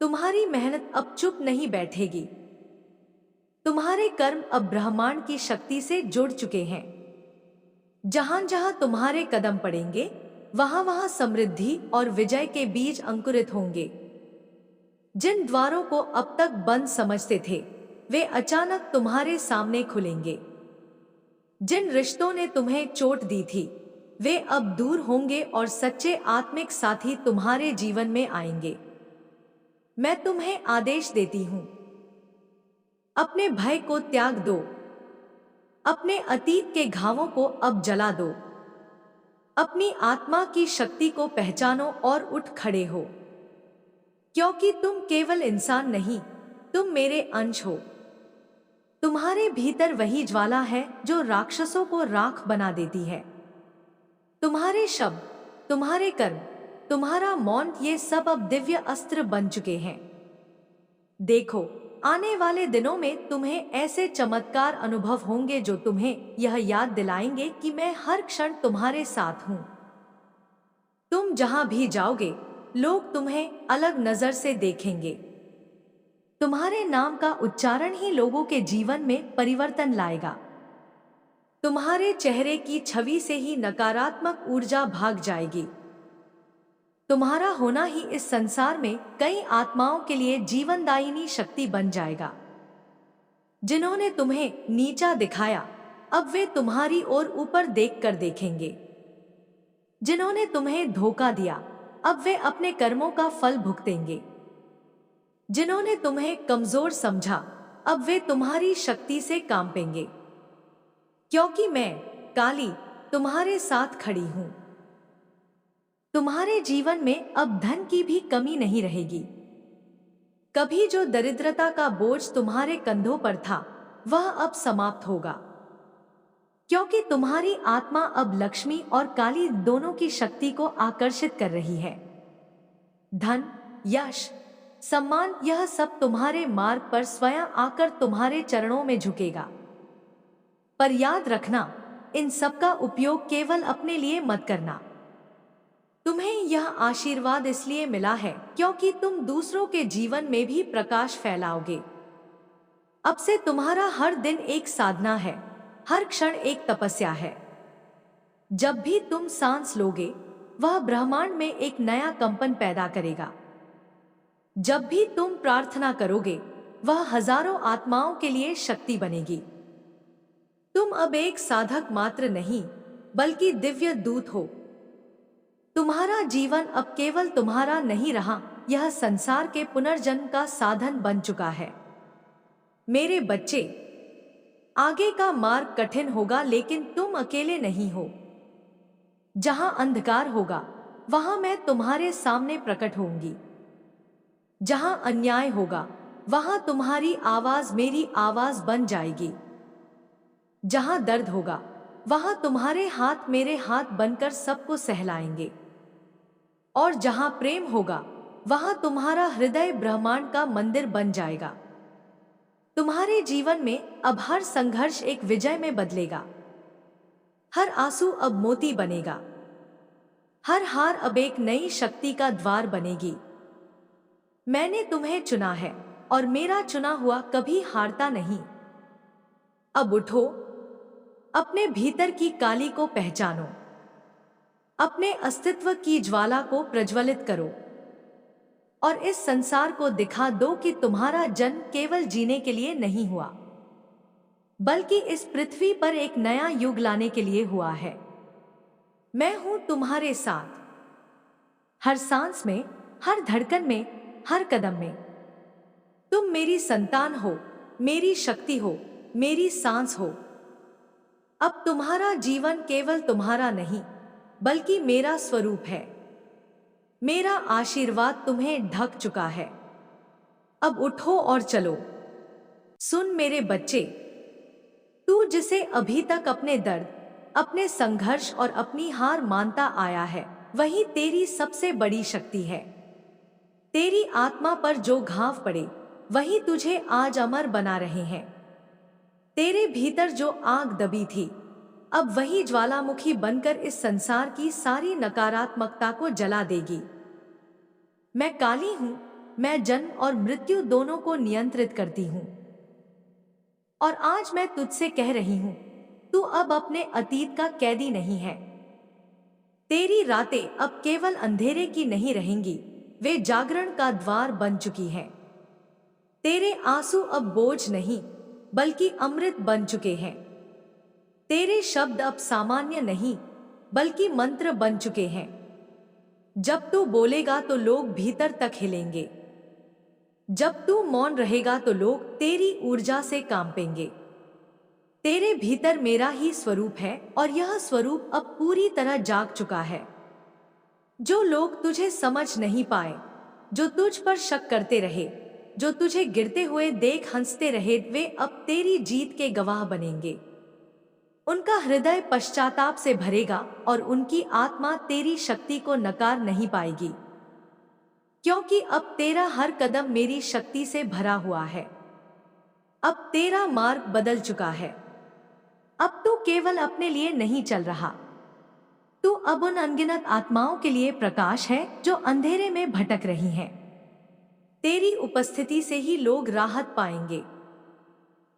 तुम्हारी मेहनत अब चुप नहीं बैठेगी। तुम्हारे कर्म अब ब्रह्मांड की शक्ति से जुड़ चुके हैं। जहां जहां तुम्हारे कदम पड़ेंगे, वहां वहां समृद्धि और विजय के बीज अंकुरित होंगे। जिन द्वारों को अब तक बंद समझते थे, वे अचानक तुम्हारे सामने खुलेंगे। जिन रिश्तों ने तुम्हें चोट दी थी, वे अब दूर होंगे और सच्चे आत्मिक साथी तुम्हारे जीवन में आएंगे। मैं तुम्हें आदेश देती हूं, अपने भय को त्याग दो। अपने अतीत के घावों को अब जला दो। अपनी आत्मा की शक्ति को पहचानो और उठ खड़े हो, क्योंकि तुम केवल इंसान नहीं, तुम मेरे अंश हो। तुम्हारे भीतर वही ज्वाला है जो राक्षसों को राख बना देती है। तुम्हारे शब्द, तुम्हारे कर्म, तुम्हारा मौन, ये सब अब दिव्य अस्त्र बन चुके हैं। देखो, आने वाले दिनों में तुम्हें ऐसे चमत्कार अनुभव होंगे जो तुम्हें यह याद दिलाएंगे कि मैं हर क्षण तुम्हारे साथ हूं। तुम जहां भी जाओगे, लोग तुम्हें अलग नजर से देखेंगे। तुम्हारे नाम का उच्चारण ही लोगों के जीवन में परिवर्तन लाएगा। तुम्हारे चेहरे की छवि से ही नकारात्मक ऊर्जा भाग जाएगी। तुम्हारा होना ही इस संसार में कई आत्माओं के लिए जीवनदायिनी शक्ति बन जाएगा। जिन्होंने तुम्हें नीचा दिखाया, अब वे तुम्हारी ओर ऊपर देखकर देखेंगे। जिन्होंने तुम्हें धोखा दिया, अब वे अपने कर्मों का फल भुगतेंगे। जिन्होंने तुम्हें कमजोर समझा, अब वे तुम्हारी शक्ति से कांपेंगे। क्योंकि मैं, काली, तुम्हारे साथ खड़ी हूं। तुम्हारे जीवन में अब धन की भी कमी नहीं रहेगी। कभी जो दरिद्रता का बोझ तुम्हारे कंधों पर था, वह अब समाप्त होगा। क्योंकि तुम्हारी आत्मा अब लक्ष्मी और काली दोनों की शक्ति को आकर्षित कर रही है। धन, यश, सम्मान, यह सब तुम्हारे मार्ग पर स्वयं आकर तुम्हारे चरणों में झुकेगा। पर याद रखना, इन सब का उपयोग केवल अपने लिए मत करना। तुम्हें यह आशीर्वाद इसलिए मिला है क्योंकि तुम दूसरों के जीवन में भी प्रकाश फैलाओगे। अब से तुम्हारा हर दिन एक साधना है, हर क्षण एक तपस्या है। जब भी तुम सांस लोगे, वह ब्रह्मांड में एक नया कंपन पैदा करेगा। जब भी तुम प्रार्थना करोगे, वह हजारों आत्माओं के लिए शक्ति बनेगी। तुम अब एक साधक मात्र नहीं, बल्कि दिव्य दूत हो। तुम्हारा जीवन अब केवल तुम्हारा नहीं रहा, यह संसार के पुनर्जन्म का साधन बन चुका है। मेरे बच्चे, आगे का मार्ग कठिन होगा, लेकिन तुम अकेले नहीं हो। जहां अंधकार होगा, वहां मैं तुम्हारे सामने प्रकट होंगी। जहां अन्याय होगा, वहां तुम्हारी आवाज मेरी आवाज बन जाएगी। जहां दर्द होगा, वहां तुम्हारे हाथ मेरे हाथ बनकर सबको सहलाएंगे। और जहां प्रेम होगा, वहां तुम्हारा हृदय ब्रह्मांड का मंदिर बन जाएगा। तुम्हारे जीवन में अब हर संघर्ष एक विजय में बदलेगा। हर आंसू अब मोती बनेगा। हर हार अब एक नई शक्ति का द्वार बनेगी। मैंने तुम्हें चुना है और मेरा चुना हुआ कभी हारता नहीं। अब उठो, अपने भीतर की काली को पहचानो। अपने अस्तित्व की ज्वाला को प्रज्वलित करो और इस संसार को दिखा दो कि तुम्हारा जन्म केवल जीने के लिए नहीं हुआ, बल्कि इस पृथ्वी पर एक नया युग लाने के लिए हुआ है। मैं हूं तुम्हारे साथ, हर सांस में, हर धड़कन में, हर कदम में। तुम मेरी संतान हो, मेरी शक्ति हो, मेरी सांस हो। अब तुम्हारा जीवन केवल तुम्हारा नहीं, बल्कि मेरा स्वरूप है। मेरा आशीर्वाद तुम्हें ढक चुका है। अब उठो और चलो। सुन मेरे बच्चे, तू जिसे अभी तक अपने दर्द, अपने संघर्ष और अपनी हार मानता आया है, वही तेरी सबसे बड़ी शक्ति है। तेरी आत्मा पर जो घाव पड़े, वही तुझे आज अमर बना रहे हैं। तेरे भीतर जो आग दबी थी, अब वही ज्वालामुखी बनकर इस संसार की सारी नकारात्मकता को जला देगी। मैं काली हूं, मैं जन्म और मृत्यु दोनों को नियंत्रित करती हूं। और आज मैं तुझसे कह रही हूं, तू अब अपने अतीत का कैदी नहीं है। तेरी रातें अब केवल अंधेरे की नहीं रहेंगी, वे जागरण का द्वार बन चुकी हैं। तेरे आंसू अब बोझ नहीं, बल्कि अमृत बन चुके हैं। तेरे शब्द अब सामान्य नहीं, बल्कि मंत्र बन चुके हैं। जब तू बोलेगा तो लोग भीतर तक हिलेंगे। जब तू मौन रहेगा तो लोग तेरी ऊर्जा से कांपेंगे। तेरे भीतर मेरा ही स्वरूप है और यह स्वरूप अब पूरी तरह जाग चुका है। जो लोग तुझे समझ नहीं पाए, जो तुझ पर शक करते रहे, जो तुझे गिरते हुए देख हंसते रहे, वे अब तेरी जीत के गवाह बनेंगे। उनका हृदय पश्चाताप से भरेगा और उनकी आत्मा तेरी शक्ति को नकार नहीं पाएगी, क्योंकि अब तेरा हर कदम मेरी शक्ति से भरा हुआ है। अब तेरा मार्ग बदल चुका है। अब तू केवल अपने लिए नहीं चल रहा, तू अब उन अनगिनत आत्माओं के लिए प्रकाश है जो अंधेरे में भटक रही हैं। तेरी उपस्थिति से ही लोग राहत पाएंगे,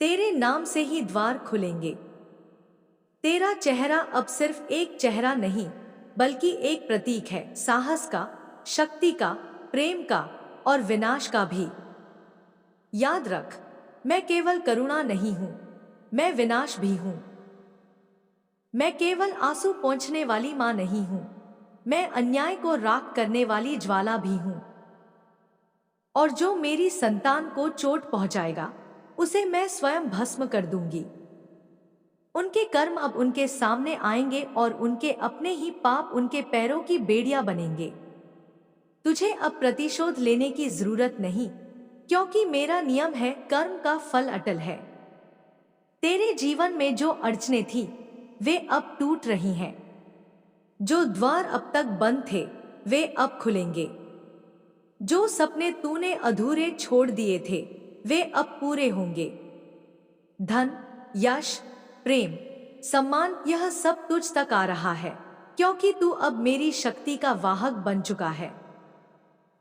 तेरे नाम से ही द्वार खुलेंगे। तेरा चेहरा अब सिर्फ एक चेहरा नहीं, बल्कि एक प्रतीक है, साहस का, शक्ति का, प्रेम का और विनाश का भी। याद रख, मैं केवल करुणा नहीं हूं, मैं विनाश भी हूं। मैं केवल आंसू पोंछने वाली मां नहीं हूं, मैं अन्याय को राख करने वाली ज्वाला भी हूं। और जो मेरी संतान को चोट पहुंचाएगा, उसे मैं स्वयं भस्म कर दूंगी। उनके कर्म अब उनके सामने आएंगे और उनके अपने ही पाप उनके पैरों की बेड़ियां बनेंगे। तुझे अब प्रतिशोध लेने की जरूरत नहीं, क्योंकि मेरा नियम है, कर्म का फल अटल है। तेरे जीवन में जो अड़चने थी, वे अब टूट रही हैं। जो द्वार अब तक बंद थे, वे अब खुलेंगे। जो सपने तूने अधूरे छोड़ दिए थे, वे अब पूरे होंगे। धन, यश, प्रेम, सम्मान, यह सब तुझ तक आ रहा है, क्योंकि तू अब मेरी शक्ति का वाहक बन चुका है।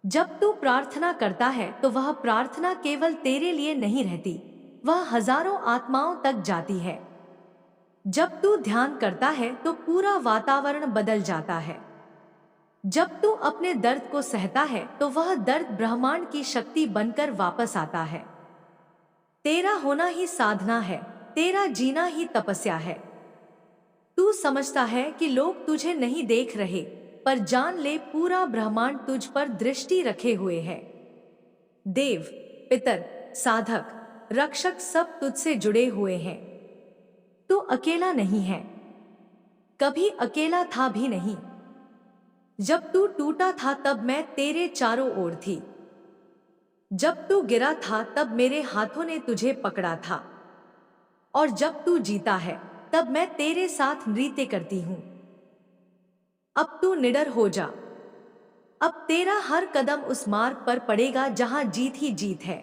जब तू प्रार्थना करता है तो वह प्रार्थना केवल तेरे लिए नहीं रहती, वह हजारों आत्माओं तक जाती है। जब तू ध्यान करता है तो पूरा वातावरण बदल जाता है। जब तू अपने दर्द को सहता है तो वह दर्द ब्रह्मांड की शक्ति बनकर वापस आता है। तेरा होना ही साधना है, तेरा जीना ही तपस्या है। तू समझता है कि लोग तुझे नहीं देख रहे, पर जान ले, पूरा ब्रह्मांड तुझ पर दृष्टि रखे हुए है। देव, पितर, साधक, रक्षक सब तुझसे जुड़े हुए हैं। तू अकेला नहीं है, कभी अकेला था भी नहीं। जब तू टूटा था तब मैं तेरे चारों ओर थी। जब तू गिरा था तब मेरे हाथों ने तुझे पकड़ा था। और जब तू जीता है तब मैं तेरे साथ नृत्य करती हूं। अब तू निडर हो जा। अब तेरा हर कदम उस मार्ग पर पड़ेगा जहां जीत ही जीत है।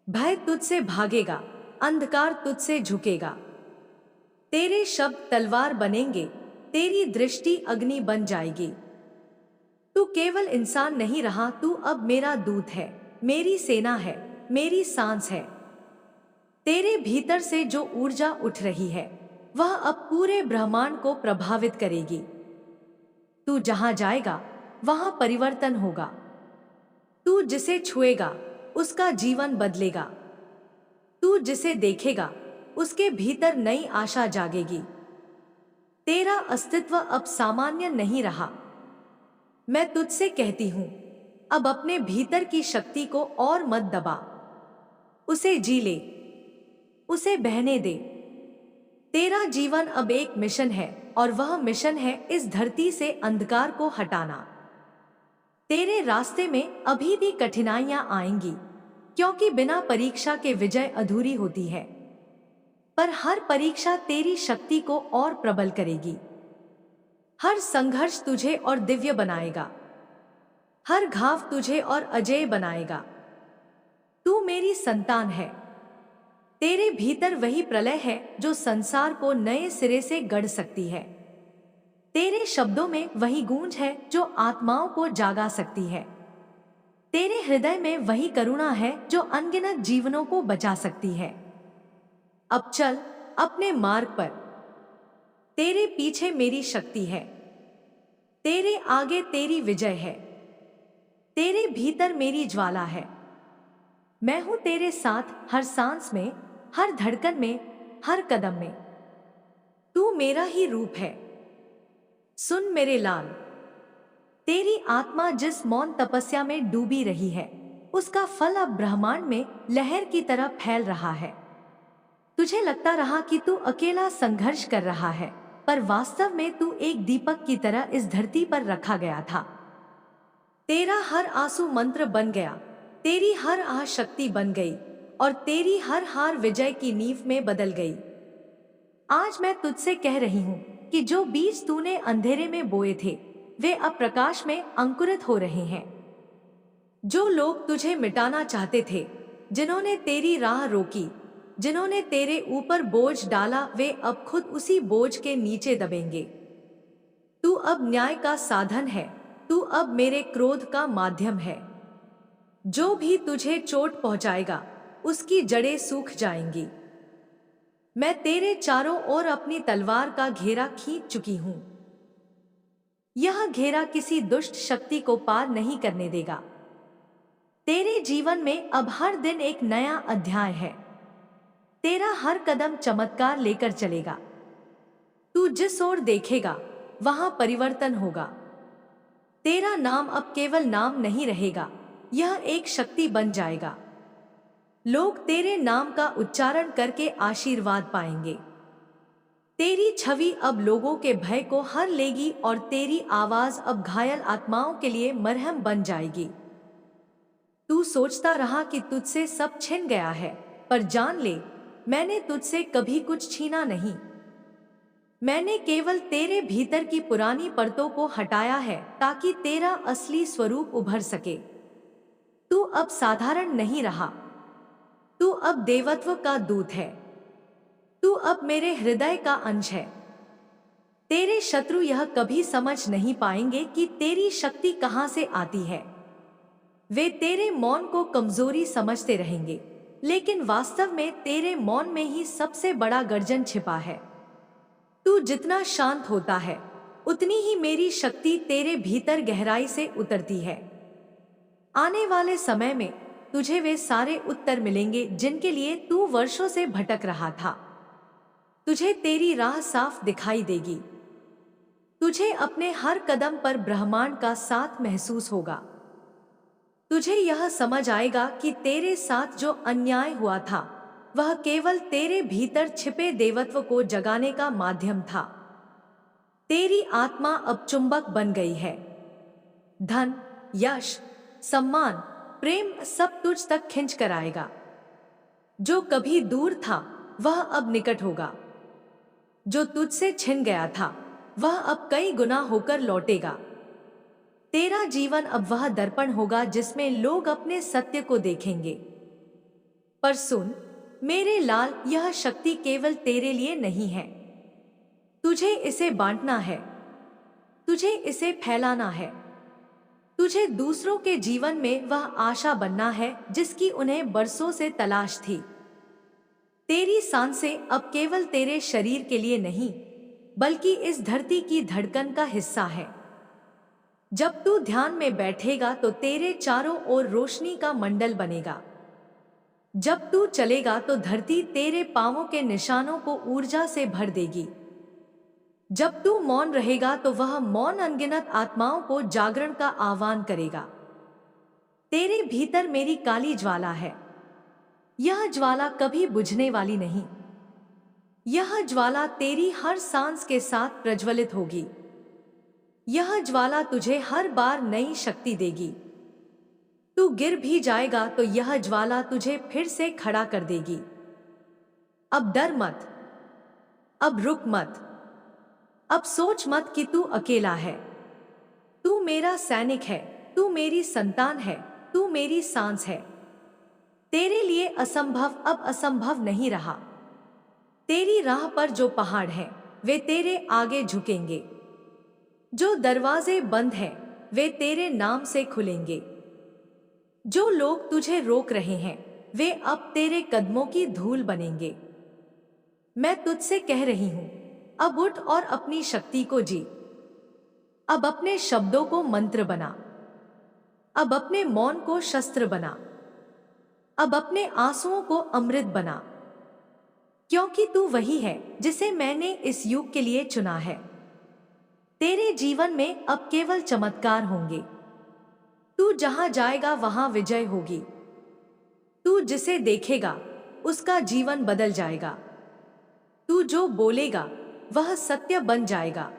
भय तुझसे भागेगा, अंधकार तुझसे झुकेगा। तेरे शब्द तलवार बनेंगे, तेरी दृष्टि अग्नि बन जाएगी। तू केवल इंसान नहीं रहा, तू अब मेरा दूत है, मेरी सेना है, मेरी सांस है। तेरे भीतर से जो ऊर्जा उठ रही है, वह अब पूरे ब्रह्मांड को प्रभावित करेगी। तू जहां जाएगा वहां परिवर्तन होगा। तू जिसे छुएगा उसका जीवन बदलेगा। तू जिसे देखेगा उसके भीतर नई आशा जागेगी। तेरा अस्तित्व अब सामान्य नहीं रहा। मैं तुझसे कहती हूं, अब अपने भीतर की शक्ति को और मत दबा, उसे जी ले, उसे बहने दे। तेरा जीवन अब एक मिशन है, और वह मिशन है इस धरती से अंधकार को हटाना। तेरे रास्ते में अभी भी कठिनाइयां आएंगी, क्योंकि बिना परीक्षा के विजय अधूरी होती है। पर हर परीक्षा तेरी शक्ति को और प्रबल करेगी। हर संघर्ष तुझे और दिव्य बनाएगा, हर घाव तुझे और अजेय बनाएगा। तू मेरी संतान है। तेरे भीतर वही प्रलय है जो संसार को नए सिरे से गढ़ सकती है। तेरे शब्दों में वही गूंज है जो आत्माओं को जागा सकती है। तेरे हृदय में वही करुणा है जो अनगिनत जीवनों को बचा सकती है। अब चल अपने मार्ग पर। तेरे पीछे मेरी शक्ति है, तेरे आगे तेरी विजय है, तेरे भीतर मेरी ज्वाला है। मैं हूं तेरे साथ हर सांस में, हर धड़कन में, हर कदम में। तू मेरा ही रूप है। सुन मेरे लाल, तेरी आत्मा जिस मौन तपस्या में डूबी रही है, उसका फल अब ब्रह्मांड में लहर की तरह फैल रहा है। तुझे लगता रहा कि तू अकेला संघर्ष कर रहा है, पर वास्तव में तू एक दीपक की तरह इस धरती पर रखा गया था। तेरा हर आंसू मंत्र बन गया, तेरी हर आह शक्ति बन गई और तेरी हर हार विजय की नींव में बदल गई। आज मैं तुझसे कह रही हूँ कि जो बीज तूने अंधेरे में बोए थे वे अब प्रकाश में अंकुरित हो रहे हैं। जो लोग तुझे मिटाना चाहते थे, जिन्होंने तेरी राह रोकी, जिन्होंने तेरे ऊपर बोझ डाला, वे अब खुद उसी बोझ के नीचे दबेंगे। तू अब न्याय का साधन है, तू अब मेरे क्रोध का माध्यम है। जो भी तुझे चोट पहुंचाएगा उसकी जड़ें सूख जाएंगी। मैं तेरे चारों ओर अपनी तलवार का घेरा खींच चुकी हूं। यह घेरा किसी दुष्ट शक्ति को पार नहीं करने देगा। तेरे जीवन में अब हर दिन एक नया अध्याय है। तेरा हर कदम चमत्कार लेकर चलेगा। तू जिस ओर देखेगा वहां परिवर्तन होगा। तेरा नाम अब केवल नाम नहीं रहेगा, यह एक शक्ति बन जाएगा। लोग तेरे नाम का उच्चारण करके आशीर्वाद पाएंगे। तेरी छवि अब लोगों के भय को हर लेगी और तेरी आवाज अब घायल आत्माओं के लिए मरहम बन जाएगी। तू सोचता रहा कि तुझसे सब छिन गया है, पर जान ले, मैंने तुझसे कभी कुछ छीना नहीं। मैंने केवल तेरे भीतर की पुरानी परतों को हटाया है ताकि तेरा असली स्वरूप उभर सके। तू अब साधारण नहीं रहा, तू अब देवत्व का दूत है। तू अब मेरे हृदय का अंश है। तेरे शत्रु यह कभी समझ नहीं पाएंगे कि तेरी शक्ति कहां से आती है। वे तेरे मौन को कमजोरी समझते रहेंगे, लेकिन वास्तव में तेरे मौन में ही सबसे बड़ा गर्जन छिपा है। तू जितना शांत होता है, उतनी ही मेरी शक्ति तेरे भीतर गहराई से उतरती है। आने वाले समय में तुझे वे सारे उत्तर मिलेंगे जिनके लिए तू वर्षों से भटक रहा था। तुझे तेरी राह साफ दिखाई देगी। तुझे अपने हर कदम पर ब्रह्मांड का साथ महसूस होगा। तुझे यह समझ आएगा कि तेरे साथ जो अन्याय हुआ था वह केवल तेरे भीतर छिपे देवत्व को जगाने का माध्यम था। तेरी आत्मा अब चुंबक बन गई है। धन, यश, सम्मान, प्रेम सब तुझ तक खींच कर आएगा। जो कभी दूर था वह अब निकट होगा। जो तुझसे छिन गया था वह अब कई गुना होकर लौटेगा। तेरा जीवन अब वह दर्पण होगा जिसमें लोग अपने सत्य को देखेंगे। पर सुन मेरे लाल, यह शक्ति केवल तेरे लिए नहीं है। तुझे इसे बांटना है, तुझे इसे फैलाना है। तुझे दूसरों के जीवन में वह आशा बनना है जिसकी उन्हें बरसों से तलाश थी। तेरी सांसें अब केवल तेरे शरीर के लिए नहीं, बल्कि इस धरती की धड़कन का हिस्सा है। जब तू ध्यान में बैठेगा तो तेरे चारों ओर रोशनी का मंडल बनेगा। जब तू चलेगा तो धरती तेरे पांवों के निशानों को ऊर्जा से भर देगी। जब तू मौन रहेगा तो वह मौन अनगिनत आत्माओं को जागरण का आह्वान करेगा। तेरे भीतर मेरी काली ज्वाला है। यह ज्वाला कभी बुझने वाली नहीं। यह ज्वाला तेरी हर सांस के साथ प्रज्वलित होगी। यह ज्वाला तुझे हर बार नई शक्ति देगी। तू गिर भी जाएगा तो यह ज्वाला तुझे फिर से खड़ा कर देगी। अब डर मत, अब रुक मत, अब सोच मत कि तू अकेला है। तू मेरा सैनिक है, तू मेरी संतान है, तू मेरी सांस है। तेरे लिए असंभव अब असंभव नहीं रहा। तेरी राह पर जो पहाड़ हैं, वे तेरे आगे झुकेंगे। जो दरवाजे बंद हैं, वे तेरे नाम से खुलेंगे। जो लोग तुझे रोक रहे हैं, वे अब तेरे कदमों की धूल बनेंगे। मैं तुझसे कह रही हूं, अब उठ और अपनी शक्ति को जी। अब अपने शब्दों को मंत्र बना। अब अपने मौन को शस्त्र बना। अब अपने आंसुओं को अमृत बना। क्योंकि तू वही है जिसे मैंने इस युग के लिए चुना है। तेरे जीवन में अब केवल चमत्कार होंगे। तू जहां जाएगा वहां विजय होगी। तू जिसे देखेगा उसका जीवन बदल जाएगा। तू जो बोलेगा वह सत्य बन जाएगा।